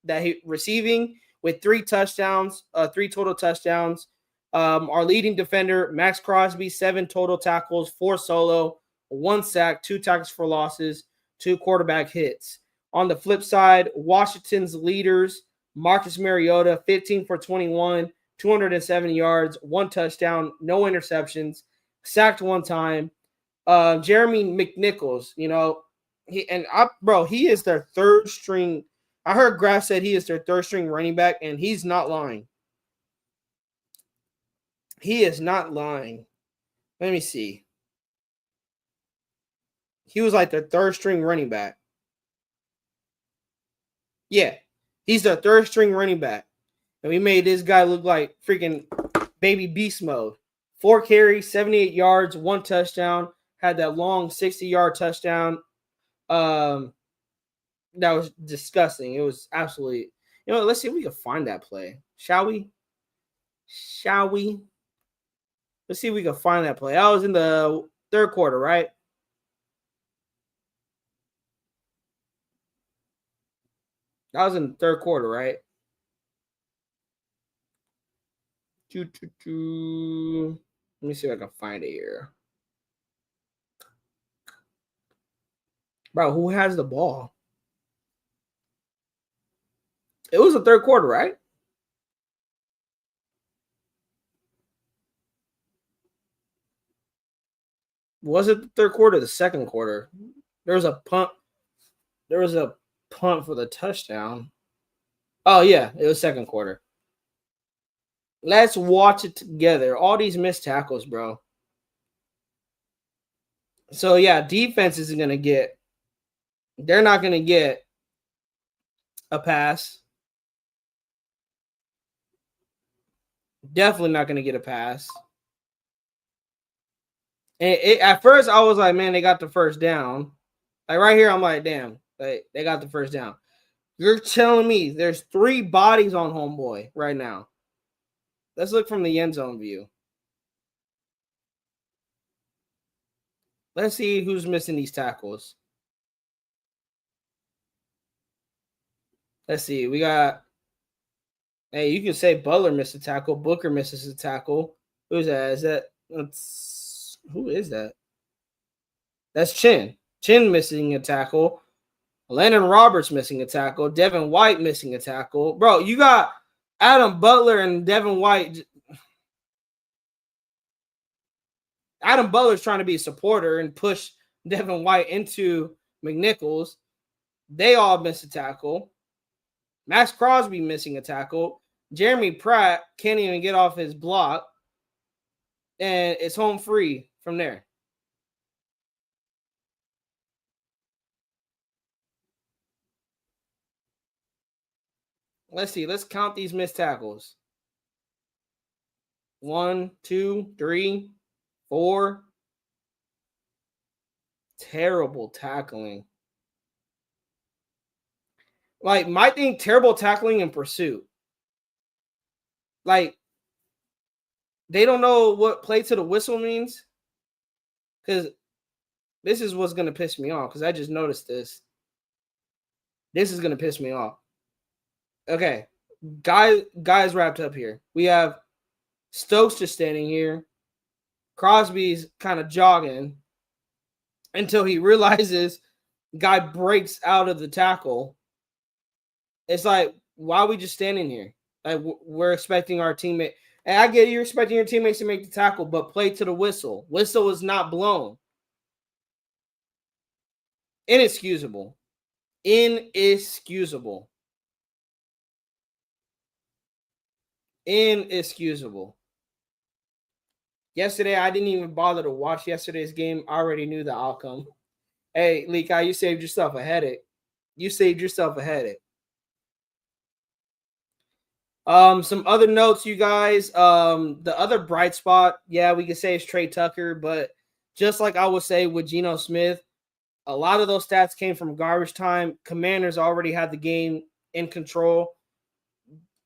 he receiving with 3 touchdowns, 3 total touchdowns. Our leading defender, Max Crosby, 7 total tackles, 4 solo, 1 sack, 2 tackles for losses, 2 quarterback hits. On the flip side, Washington's leaders, Marcus Mariota, 15 for 21, 207 yards, 1 touchdown, no interceptions, sacked 1 time. Jeremy McNichols, he is their third string I heard Graff said he is their third string running back, and he's not lying. He is not lying. Let me see. He was like their third string running back. Yeah, he's their third string running back. And we made this guy look like freaking baby beast mode. 4 carries, 78 yards, 1 touchdown. Had that long 60-yard touchdown. That was disgusting. It was absolutely. Let's see if we can find that play. Shall we? Let's see if we can find that play. That was in the third quarter, right? That was in the third quarter, right? Let me see if I can find it here. Bro, who has the ball? It was the third quarter, right? Was it the third quarter or the second quarter? There was a punt. There was a punt for the touchdown. Oh, yeah. It was second quarter. Let's watch it together. All these missed tackles, bro. So, yeah, defense isn't going to get. They're not going to get a pass. Definitely not going to get a pass. And at first, I was like, man, they got the first down. Like right here, I'm like, damn, they got the first down. You're telling me there's 3 bodies on homeboy right now. Let's look from the end zone view. Let's see who's missing these tackles. Let's see. We got. Hey, you can say Butler missed a tackle. Booker misses a tackle. Who's that? Who is that? That's Chin. Chin missing a tackle. Landon Roberts missing a tackle. Devin White missing a tackle. Bro, you got Adam Butler and Devin White. Adam Butler's trying to be a supporter and push Devin White into McNichols. They all miss a tackle. Max Crosby missing a tackle. Jeremy Pratt can't even get off his block. And it's home free from there. Let's see. Let's count these missed tackles. 1, 2, 3, 4. Terrible tackling. Like, my thing, terrible tackling in pursuit. Like, they don't know what play to the whistle means. Because this is what's going to piss me off. Because I just noticed this. This is going to piss me off. Okay. Guys wrapped up here. We have Stokes just standing here. Crosby's kind of jogging until he realizes guy breaks out of the tackle. It's like, why are we just standing here? Like, we're expecting our teammate. And I get you're expecting your teammates to make the tackle, but play to the whistle. Whistle is not blown. Inexcusable. Inexcusable. Inexcusable. Yesterday, I didn't even bother to watch yesterday's game. I already knew the outcome. Hey, Lekai, you saved yourself a headache. You saved yourself a headache. Some other notes, you guys. The other bright spot, yeah, we could say is Trey Tucker, but just like I would say with Geno Smith, a lot of those stats came from garbage time. Commanders already had the game in control.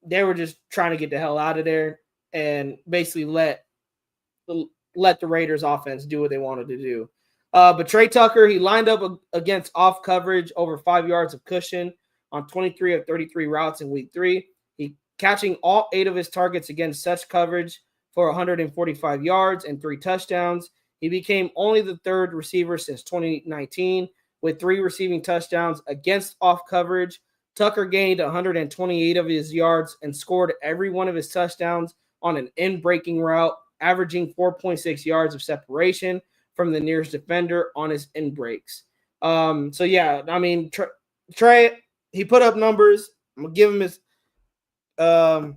They were just trying to get the hell out of there and basically let the Raiders offense do what they wanted to do. But Trey Tucker, he lined up against off coverage over 5 yards of cushion on 23 of 33 routes in week 3. He catching all 8 of his targets against such coverage for 145 yards and 3 touchdowns. He became only the 3rd receiver since 2019 with 3 receiving touchdowns against off coverage. Tucker gained 128 of his yards and scored every one of his touchdowns on an in-breaking route, averaging 4.6 yards of separation from the nearest defender on his in breaks. So yeah, I mean, Trey, he put up numbers. I'm gonna give him his I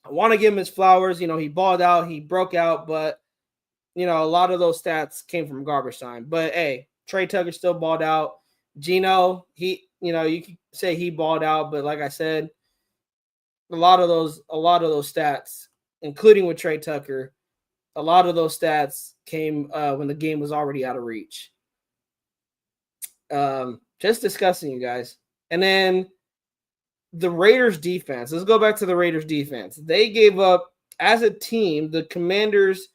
want to give him his flowers. He balled out, he broke out, but a lot of those stats came from garbage time. But hey, Trey Tucker still balled out. Geno, you can say he balled out, but like I said, a lot of those stats, including with Trey Tucker, a lot of those stats came when the game was already out of reach. Just discussing, you guys. And then the Raiders defense. Let's go back to the Raiders defense. They gave up, as a team, the Commanders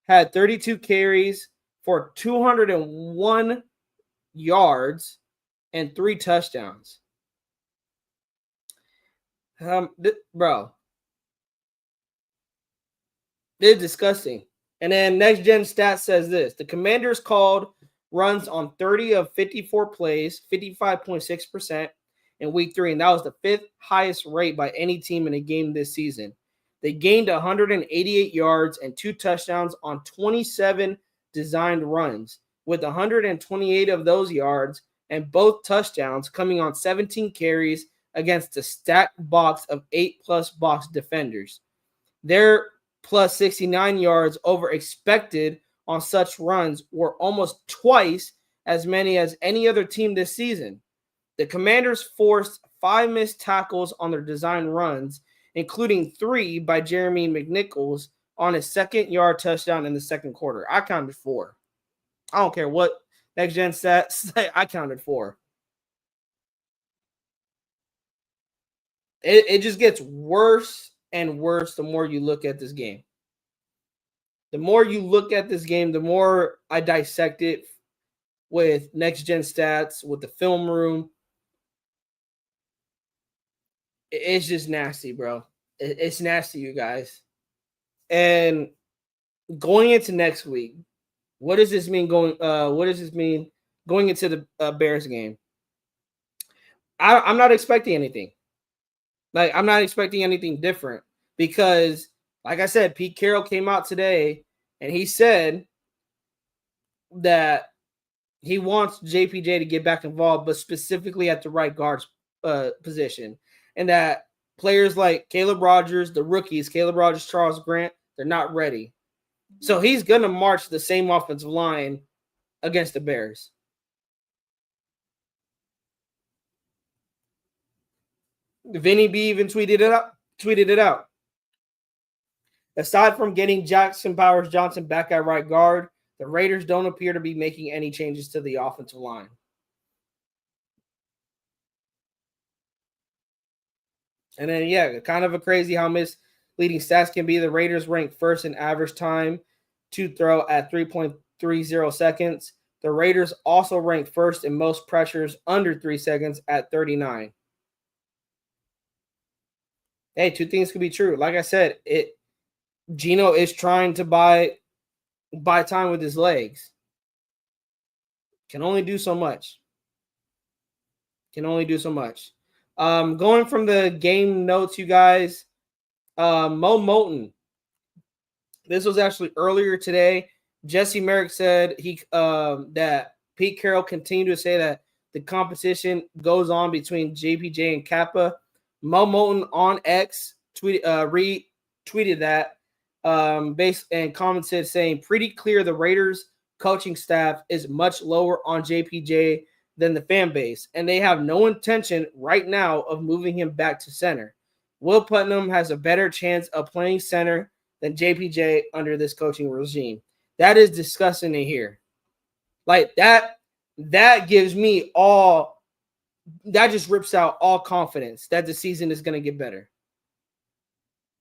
had 32 carries for 201 yards and 3 touchdowns. Bro, they're disgusting. And then Next Gen Stats says this: the Commanders called runs on 30 of 54 plays, 55.6% in week 3, and that was the 5th highest rate by any team in a game this season. They gained 188 yards and 2 touchdowns on 27 designed runs, with 128 of those yards and both touchdowns coming on 17 carries against a stacked box of 8+ box defenders. Their plus 69 yards over expected on such runs were almost twice as many as any other team this season. The Commanders forced 5 missed tackles on their design runs, including 3 by Jeremy McNichols on his 2nd-yard touchdown in the second quarter. I counted 4. I don't care what Next Gen Stats say. I counted 4. It just gets worse and worse the more you look at this game. The more you look at this game, the more I dissect it with Next Gen Stats, with the film room. It's just nasty, bro. It's nasty, you guys. And going into next week, what does this mean going into the Bears game? I'm not expecting anything. I'm not expecting anything different because, like I said, Pete Carroll came out today and he said that he wants JPJ to get back involved, but specifically at the right guard position. And that players like Caleb Rogers, the rookies, Caleb Rogers, Charles Grant, they're not ready. So he's going to march the same offensive line against the Bears. Vinny B even tweeted it out. Aside from getting Jackson Powers Johnson back at right guard, the Raiders don't appear to be making any changes to the offensive line. And then, yeah, kind of a crazy how misleading stats can be. The Raiders rank first in average time to throw at 3.30 seconds. The Raiders also rank first in most pressures under 3 seconds at 39. Hey, 2 things could be true. Like I said, Geno is trying to buy time with his legs. Can only do so much. Going from the game notes, you guys, Mo Moton. This was actually earlier today. Jesse Merrick said that Pete Carroll continued to say that the competition goes on between JPJ and Kappa. Mo Moton on X retweeted that and commented saying, pretty clear the Raiders coaching staff is much lower on JPJ than the fan base, and they have no intention right now of moving him back to center. Will Putnam has a better chance of playing center than JPJ under this coaching regime. That is disgusting to hear. Like that gives me that just rips out all confidence that the season is going to get better.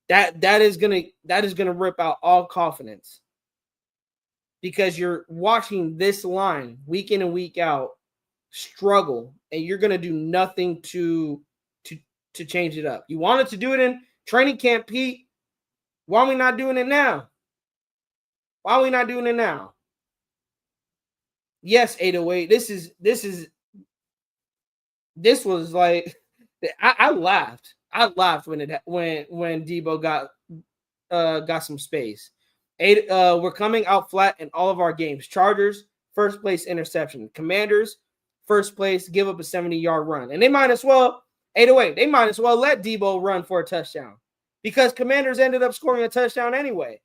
That is going to rip out all confidence because you're watching this line week in and week out struggle, and you're going to do nothing to change it up. You wanted to do it in training camp, Pete. Why are we not doing it now? Yes, 808. This was like I laughed. I laughed when Debo got some space. We're coming out flat in all of our games. Chargers, first place interception. Commanders, first place, give up a 70-yard run. And they might as well, 808, they might as well let Debo run for a touchdown because Commanders ended up scoring a touchdown anyway.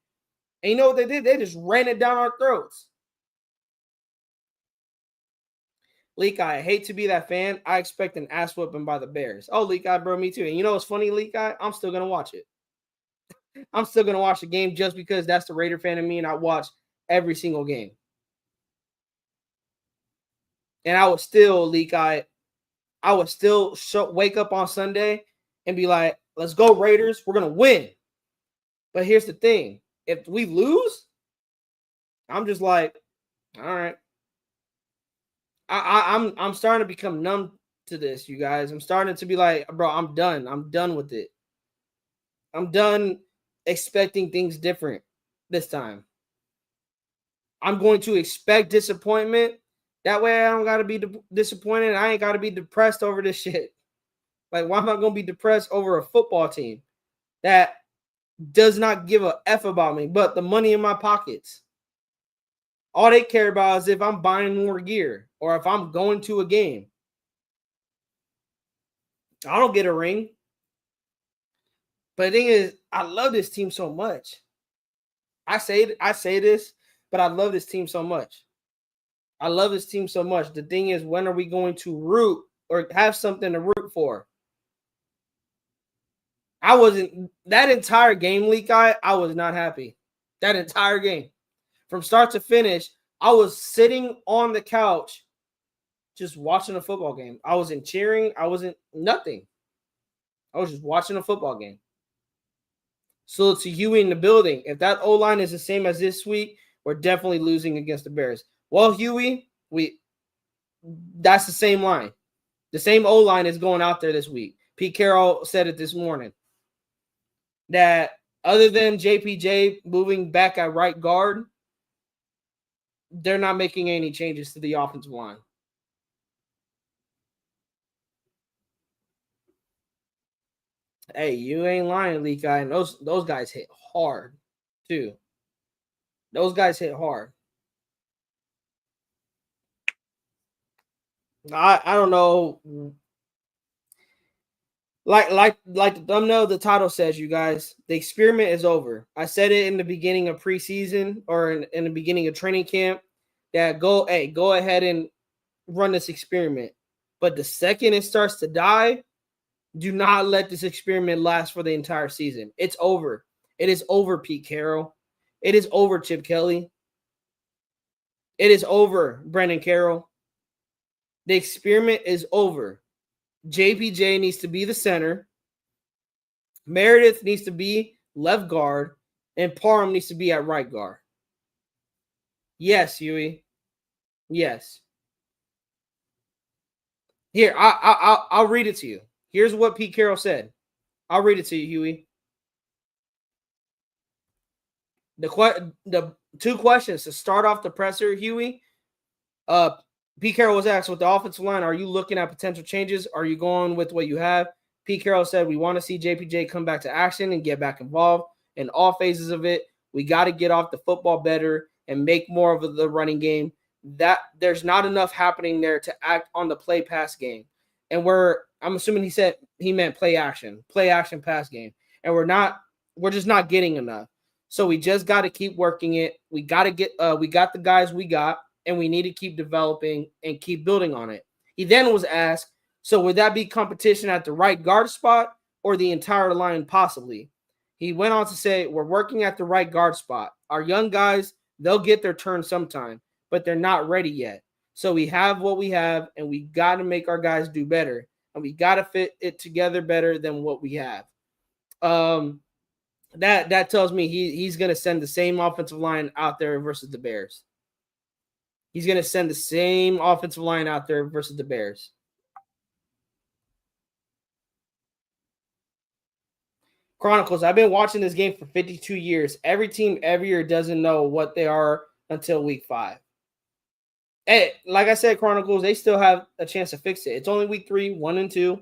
And you know what they did? They just ran it down our throats. Leak Eye, I hate to be that fan. I expect an ass whooping by the Bears. Oh, Leak Eye, bro, me too. And you know what's funny, Leak Eye? I'm still going to watch it. I'm still going to watch the game just because that's the Raider fan in me, and I watch every single game. And I would still, Leak Eye, I would still wake up on Sunday and be like, let's go Raiders. We're going to win. But here's the thing. If we lose, I'm just like, all right. I'm starting to become numb to this, you guys. I'm starting to be like, bro, I'm done. I'm done with it. I'm done expecting things different this time. I'm going to expect disappointment. That way I don't got to be disappointed. I ain't got to be depressed over this shit. Like, why am I going to be depressed over a football team that does not give a F about me, but the money in my pockets? All they care about is if I'm buying more gear or if I'm going to a game. I don't get a ring. But the thing is, I love this team so much. I say this, but I love this team so much. I love this team so much. The thing is, when are we going to root or have something to root for? I wasn't that entire game, Leak Eye, I was not happy. That entire game. From start to finish, I was sitting on the couch just watching a football game. I wasn't cheering. I wasn't nothing. I was just watching a football game. So to Huey in the building, if that O-line is the same as this week, we're definitely losing against the Bears. Well, Huey, that's the same line. The same O-line is going out there this week. Pete Carroll said it this morning that other than JPJ moving back at right guard, they're not making any changes to the offensive line. Hey, you ain't lying, Leak Eye. And those guys hit hard, too. Those guys hit hard. I don't know. Like the thumbnail, the title says, you guys, the experiment is over. I said it in the beginning of preseason or in the beginning of training camp that go ahead and run this experiment. But the second it starts to die, do not let this experiment last for the entire season. It's over. It is over, Pete Carroll. It is over, Chip Kelly. It is over, Brendan Carroll. The experiment is over. JPJ needs to be the center. Meredith needs to be left guard. And Parham needs to be at right guard. Yes, Huey. Yes. Here, I'll read it to you. Here's what Pete Carroll said. I'll read it to you, Huey. The two questions to start off the presser, Huey. Pete Carroll was asked with the offensive line, are you looking at potential changes? Are you going with what you have? Pete Carroll said, we want to see JPJ come back to action and get back involved in all phases of it. We got to get off the football better and make more of the running game. That there's not enough happening there to act on the play pass game. And I'm assuming he meant play action pass game. And we're just not getting enough. So we just got to keep working it. We got the guys we got, and we need to keep developing and keep building on it. He then was asked, so would that be competition at the right guard spot or the entire line possibly? He went on to say, we're working at the right guard spot. Our young guys, they'll get their turn sometime, but they're not ready yet. So we have what we have, and we got to make our guys do better, and we got to fit it together better than what we have. That tells me he's going to send the same offensive line out there versus the Bears. He's going to send the same offensive line out there versus the Bears. Chronicles, I've been watching this game for 52 years. Every team every year doesn't know what they are until week 5. Hey, like I said, Chronicles, they still have a chance to fix it. It's only week 3, 1 and 2.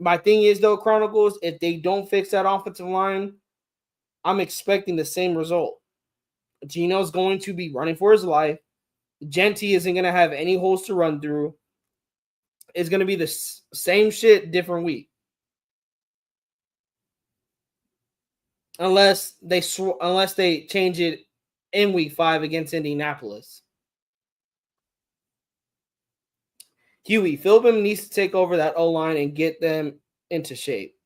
My thing is, though, Chronicles, if they don't fix that offensive line, I'm expecting the same result. Gino's going to be running for his life. Genty isn't going to have any holes to run through. is going to be the same shit, different week. Unless they change it in week 5 against Indianapolis. Huey, Philbin needs to take over that O-line and get them into shape.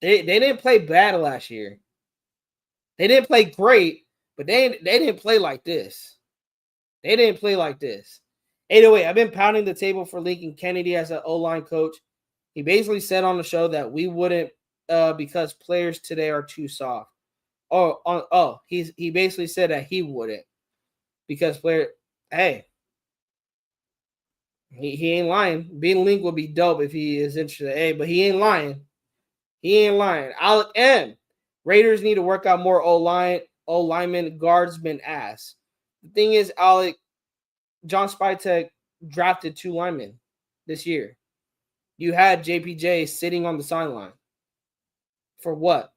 They didn't play bad last year. They didn't play great, but they didn't play like this. They didn't play like this. 808, I've been pounding the table for Lincoln Kennedy as an O-line coach. He basically said on the show that we wouldn't because players today are too soft. He basically said that he wouldn't because hey, he ain't lying. Being Link would be dope if he is interested. Hey, but he ain't lying. He ain't lying. Alec M. Raiders need to work out more O-lineman, guardsman ass. The thing is, Alec, John Spytek drafted 2 linemen this year. You had JPJ sitting on the sideline. For what?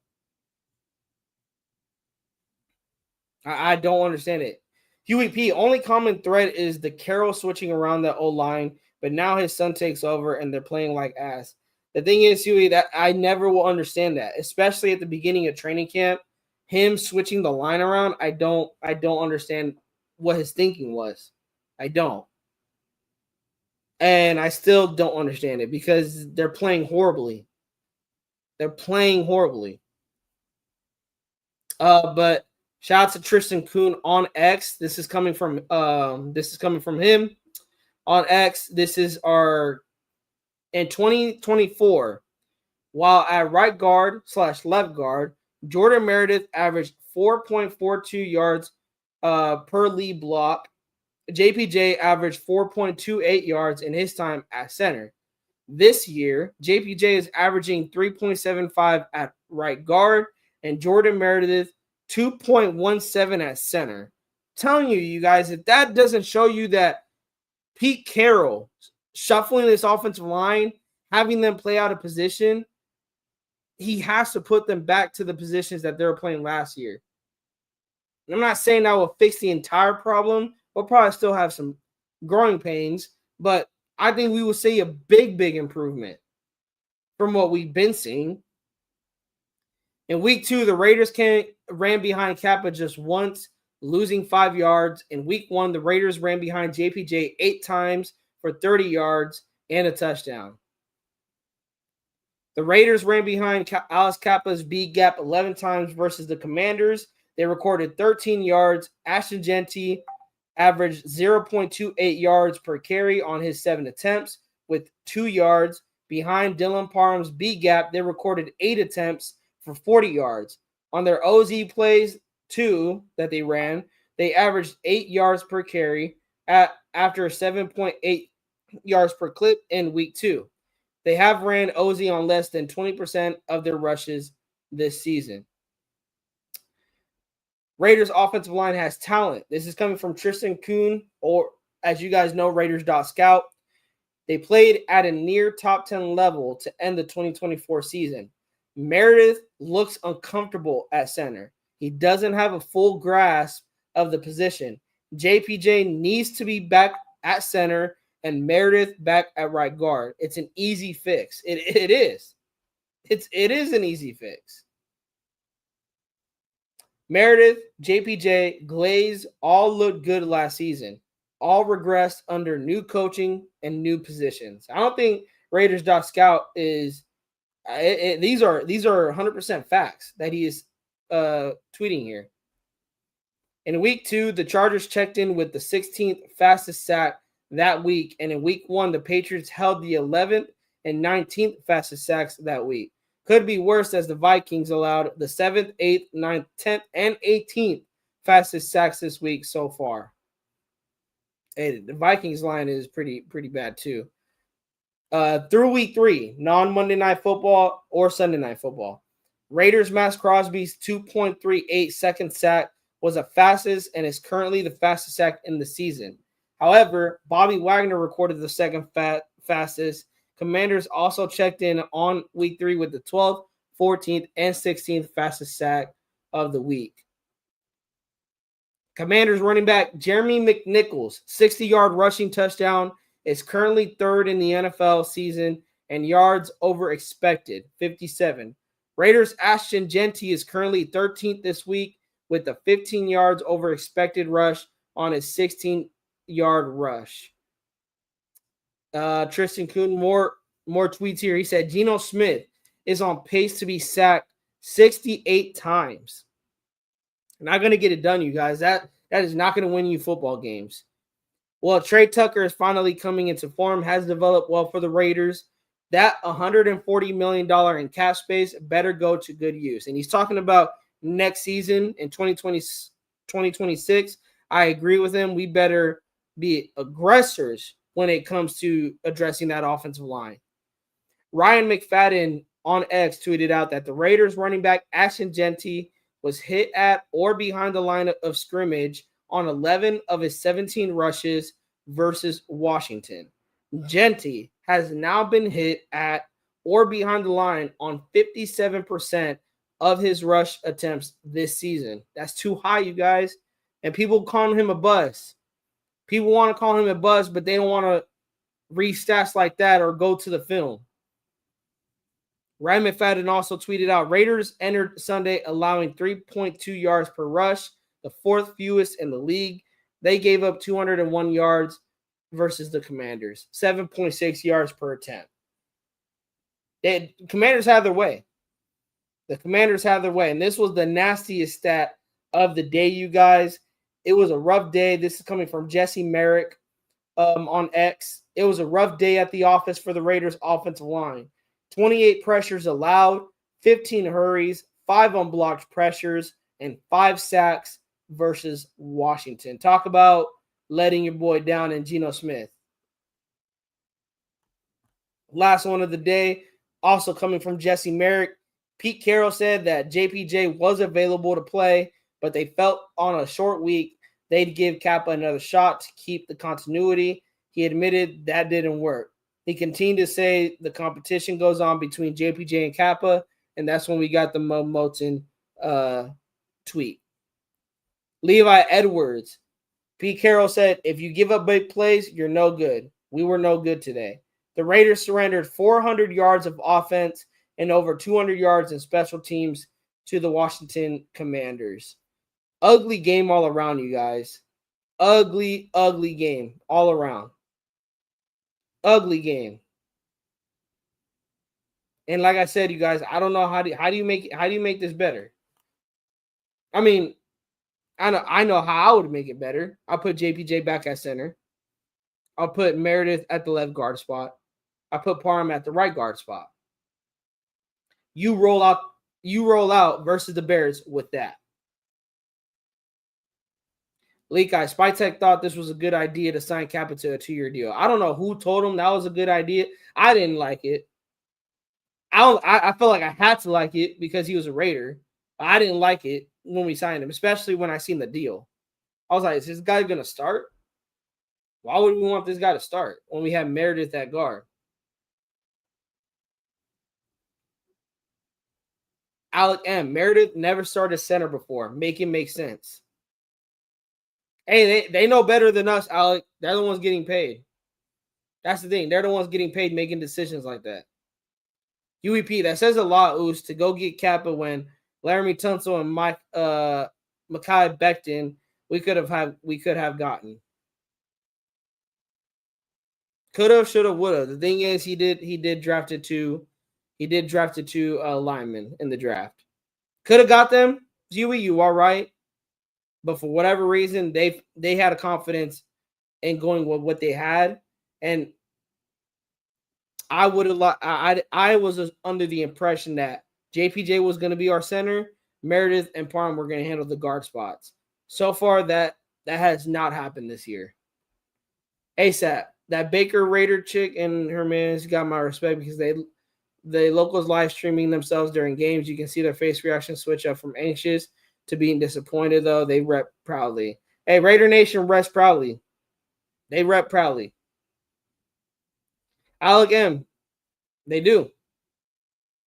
I don't understand it. Huey P, only common thread is the Carroll switching around the O-line, but now his son takes over and they're playing like ass. The thing is, Huey, that I never will understand that, especially at the beginning of training camp, him switching the line around. I don't understand what his thinking was. I don't. And I still don't understand it because they're playing horribly. They're playing horribly. But shout out to Tristan Kuhn on X. This is coming from him on X. This is our in 2024. While at right guard / left guard, Jordan Meredith averaged 4.42 yards per lead block. JPJ averaged 4.28 yards in his time at center. This year, JPJ is averaging 3.75 at right guard and Jordan Meredith 2.17 at center. I'm telling you guys, if that doesn't show you that Pete Carroll shuffling this offensive line, having them play out of position, he has to put them back to the positions that they were playing last year. I'm not saying that will fix the entire problem. We'll probably still have some growing pains, but I think we will see a big improvement from what we've been seeing. In week 2, the Raiders ran behind Kappa just once, losing 5 yards. In week 1, the Raiders ran behind JPJ 8 times for 30 yards and a touchdown. The Raiders ran behind Alex Kappa's B gap 11 times versus the Commanders. They recorded 13 yards. Ashton Jeanty averaged 0.28 yards per carry on his 7 attempts with 2 yards. Behind Dylan Parham's B gap, they recorded 8 attempts for 40 yards. On their OZ plays, 2 that they ran, they averaged 8 yards per carry after 7.8 yards per clip in week 2. They have ran OZ on less than 20% of their rushes this season. Raiders offensive line has talent. This is coming from Tristan Kuhn, or as you guys know, Raiders.scout. They played at a near top 10 level to end the 2024 season. Meredith looks uncomfortable at center. He doesn't have a full grasp of the position. JPJ needs to be back at center and Meredith back at right guard. It's an easy fix. It is. It is an easy fix. Meredith, JPJ, Glaze all looked good last season. All regressed under new coaching and new positions. I don't think Raiders.scout is these are 100% facts that he is tweeting here. In week 2, the Chargers checked in with the 16th fastest sack that week, and in week 1, the Patriots held the 11th and 19th fastest sacks that week. Could be worse as the Vikings allowed the 7th, 8th, 9th, 10th, and 18th fastest sacks this week so far. Hey, the Vikings line is pretty bad too. Through week 3, non-Monday Night Football or Sunday Night Football, Raiders Max Crosby's 2.38 second sack was the fastest and is currently the fastest sack in the season. However, Bobby Wagner recorded the second fastest. Commanders also checked in on week 3 with the 12th, 14th, and 16th fastest sack of the week. Commanders running back Jeremy McNichols, 60-yard rushing touchdown is currently third in the NFL season and yards over expected, 57. Raiders' Ashton Jeanty is currently 13th this week with a 15 yards over expected rush on his 16-yard rush. Tristan Kuhn, more tweets here. He said Geno Smith is on pace to be sacked 68 times. Not going to get it done, you guys. That is not going to win you football games. Well, Trey Tucker is finally coming into form, has developed well for the Raiders. That $140 million in cap space better go to good use. And he's talking about next season in 2026. I agree with him. We better be aggressors when it comes to addressing that offensive line. Ryan McFadden on X tweeted out that the Raiders running back Ashton Jeanty was hit at or behind the line of scrimmage on 11 of his 17 rushes versus Washington. Jeanty has now been hit at or behind the line on 57% of his rush attempts this season. That's too high, you guys. And people call him a bust. People want to call him a bust, but they don't want to read stats like that or go to the film. Ryan McFadden also tweeted out, Raiders entered Sunday allowing 3.2 yards per rush, the fourth fewest in the league. They gave up 201 yards versus the Commanders, 7.6 yards per attempt. The Commanders have their way. The Commanders have their way. And this was the nastiest stat of the day, you guys. It was a rough day. This is coming from Jesse Merrick on X. It was a rough day at the office for the Raiders offensive line. 28 pressures allowed, 15 hurries, 5 unblocked pressures, and 5 sacks versus Washington. Talk about letting your boy down in Geno Smith. Last one of the day, also coming from Jesse Merrick. Pete Carroll said that JPJ was available to play, but they felt on a short week they'd give Kappa another shot to keep the continuity. He admitted that didn't work. He continued to say the competition goes on between JPJ and Kappa, and that's when we got the Mo Moton tweet. Levi Edwards. Pete Carroll said, if you give up big plays, you're no good. We were no good today. The Raiders surrendered 400 yards of offense and over 200 yards in special teams to the Washington Commanders. Ugly game all around, you guys. Ugly game all around. Ugly game. And like I said, you guys, I don't know how do you make this better? I mean, I know how I would make it better. I'll put JPJ back at center. I'll put Meredith at the left guard spot. I put Parham at the right guard spot. You roll out versus the Bears with that. Leakai, Spytech thought this was a good idea to sign Kappa to a 2-year deal. I don't know who told him that was a good idea. I didn't like it. I felt like I had to like it because he was a Raider. I didn't like it when we signed him, especially when I seen the deal. I was like, is this guy going to start? Why would we want this guy to start when we have Meredith at guard? Alec M. Meredith never started center before. Make it make sense. Hey, they know better than us, Alec. They're the ones getting paid. That's the thing. They're the ones getting paid making decisions like that. UEP, that says a lot, Oos, to go get Kappa when Laramie Tunsil and Mekhi Becton we could have gotten. Could have, should have, would have. The thing is, he did draft it two linemen in the draft. Could have got them. Huey, you are right. But for whatever reason, they had a confidence in going with what they had. And I was under the impression that JPJ was going to be our center, Meredith and Parham were going to handle the guard spots. So far, that has not happened this year. ASAP, that Baker Raider chick and her man has got my respect because the locals live streaming themselves during games. You can see their face reaction switch up from anxious to being disappointed, though. They rep proudly. Hey, Raider Nation rests proudly. They rep proudly. Alec M. They do.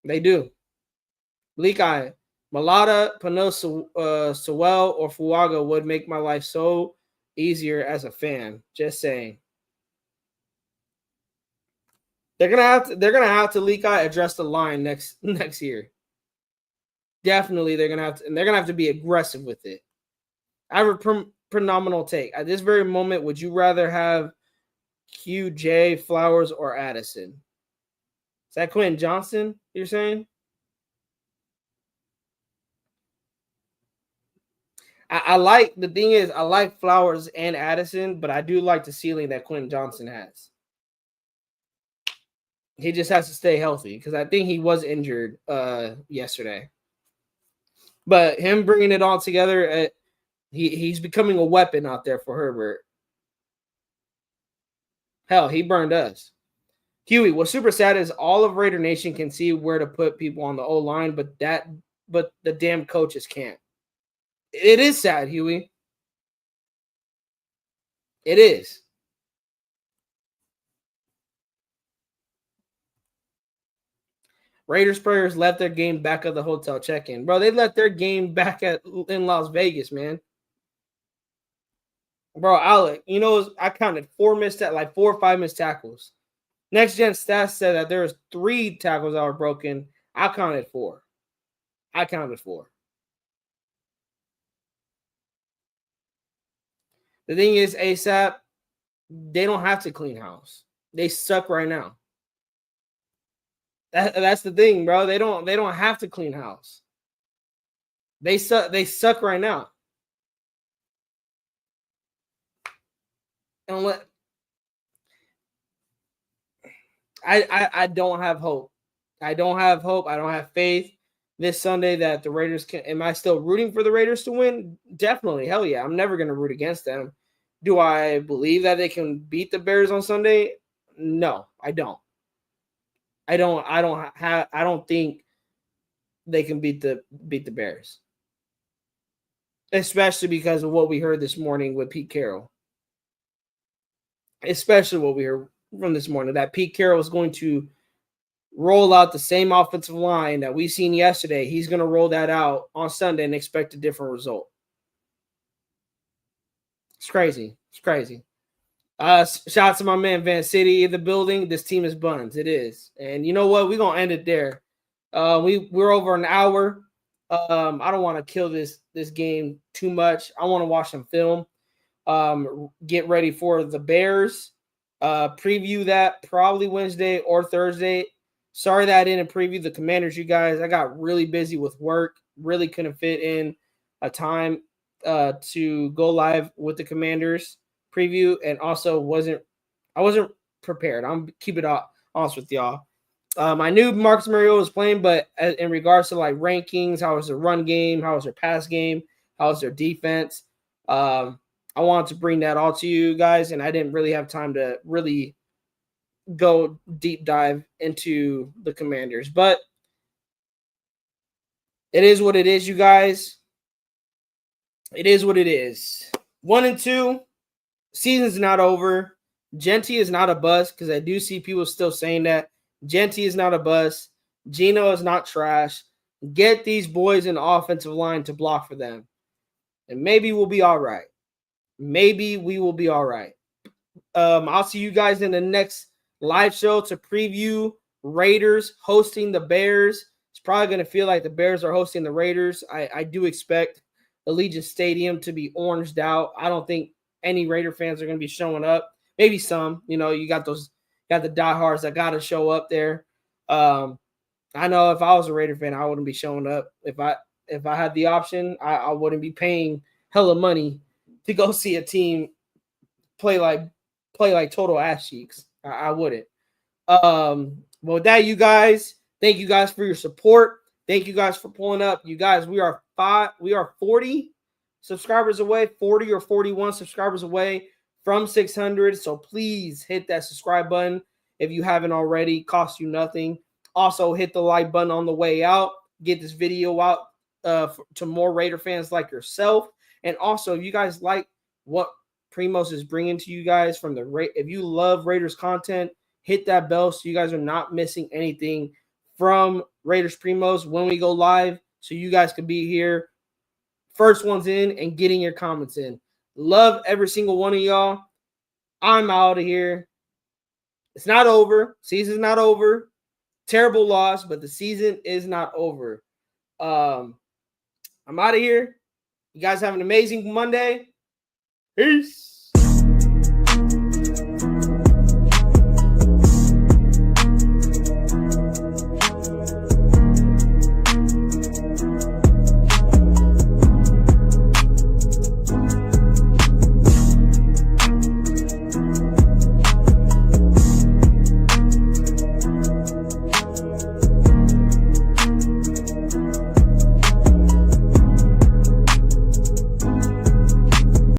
They do. Leakai, Malata, Pano, Sewell, or Fuaga would make my life so easier as a fan. Just saying. They're gonna have to Leak Eye address the line next year. Definitely, they're gonna have to be aggressive with it. I have a phenomenal take. At this very moment, would you rather have QJ, Flowers, or Addison? Is that Quentin Johnson? You're saying? I like the thing is I like Flowers and Addison, but I do like the ceiling that Quentin Johnson has. He just has to stay healthy because I think he was injured yesterday. But him bringing it all together, he's becoming a weapon out there for Herbert. Hell, he burned us. Huey, what's super sad is all of Raider Nation can see where to put people on the O line, but the damn coaches can't. It is sad, Huey. It is. Raiders players left their game back at the hotel check-in. Bro, they left their game back in Las Vegas, man. Bro, Alec, I counted 4 or 5 missed tackles. Next Gen Stats said that there was 3 tackles that were broken. I counted 4. The thing is, ASAP, they don't have to clean house. They suck right now. That's the thing, bro. They don't have to clean house. They suck right now. And I don't have hope. I don't have hope. I don't have faith this Sunday that the Raiders can. Am I still rooting for the Raiders to win? Definitely. Hell yeah. I'm never going to root against them. Do I believe that they can beat the Bears on Sunday? No, I don't. I don't think they can beat the Bears. Especially because of what we heard this morning with Pete Carroll. Especially what we heard from this morning, that Pete Carroll is going to roll out the same offensive line that we seen yesterday. He's going to roll that out on Sunday and expect a different result. It's crazy. Shout out to my man Van City in the building. This team is buns. It is. And you know what? We're going to end it there. We're over an hour. I don't want to kill this game too much. I want to watch some film. Get ready for the Bears. Preview that probably Wednesday or Thursday. Sorry that I didn't preview the Commanders, you guys. I got really busy with work. Really couldn't fit in a time to go live with the Commanders preview, and also I wasn't prepared. I'm keep it honest with y'all. I knew Marcus Mariota was playing, but in regards to like rankings, how was their run game, how was their pass game, how was their defense, I wanted to bring that all to you guys, and I didn't really have time to really go deep dive into the Commanders. But it is what it is, you guys. It is what it is. 1-2. Season's not over. Genty is not a bust, because I do see people still saying that. Genty is not a bust. Geno is not trash. Get these boys in the offensive line to block for them. And maybe we'll be all right. Maybe we will be all right. I'll see you guys in the next live show to preview Raiders hosting the Bears. It's probably going to feel like the Bears are hosting the Raiders. I do expect Allegiant Stadium to be oranged out. I don't think any Raider fans are going to be showing up. Maybe some. You got the diehards that got to show up there. I know if I was a Raider fan, I wouldn't be showing up. If I had the option, I wouldn't be paying hella money to go see a team play like total ass cheeks. I wouldn't. Well, with that, you guys, thank you guys for your support. Thank you guys for pulling up. You guys, we are 40 subscribers away, 40 or 41 subscribers away from 600. So please hit that subscribe button if you haven't already. Costs you nothing. Also, hit the like button on the way out. Get this video out to more Raider fans like yourself. And also, if you guys like what Primos is bringing to you guys from if you love Raiders content, hit that bell so you guys are not missing anything from Raiders Primos when we go live, so you guys can be here first ones in and getting your comments in. Love every single one of y'all. I'm out of here. It's not over. Season's not over. Terrible loss, but the season is not over. I'm out of here. You guys have an amazing Monday. Peace.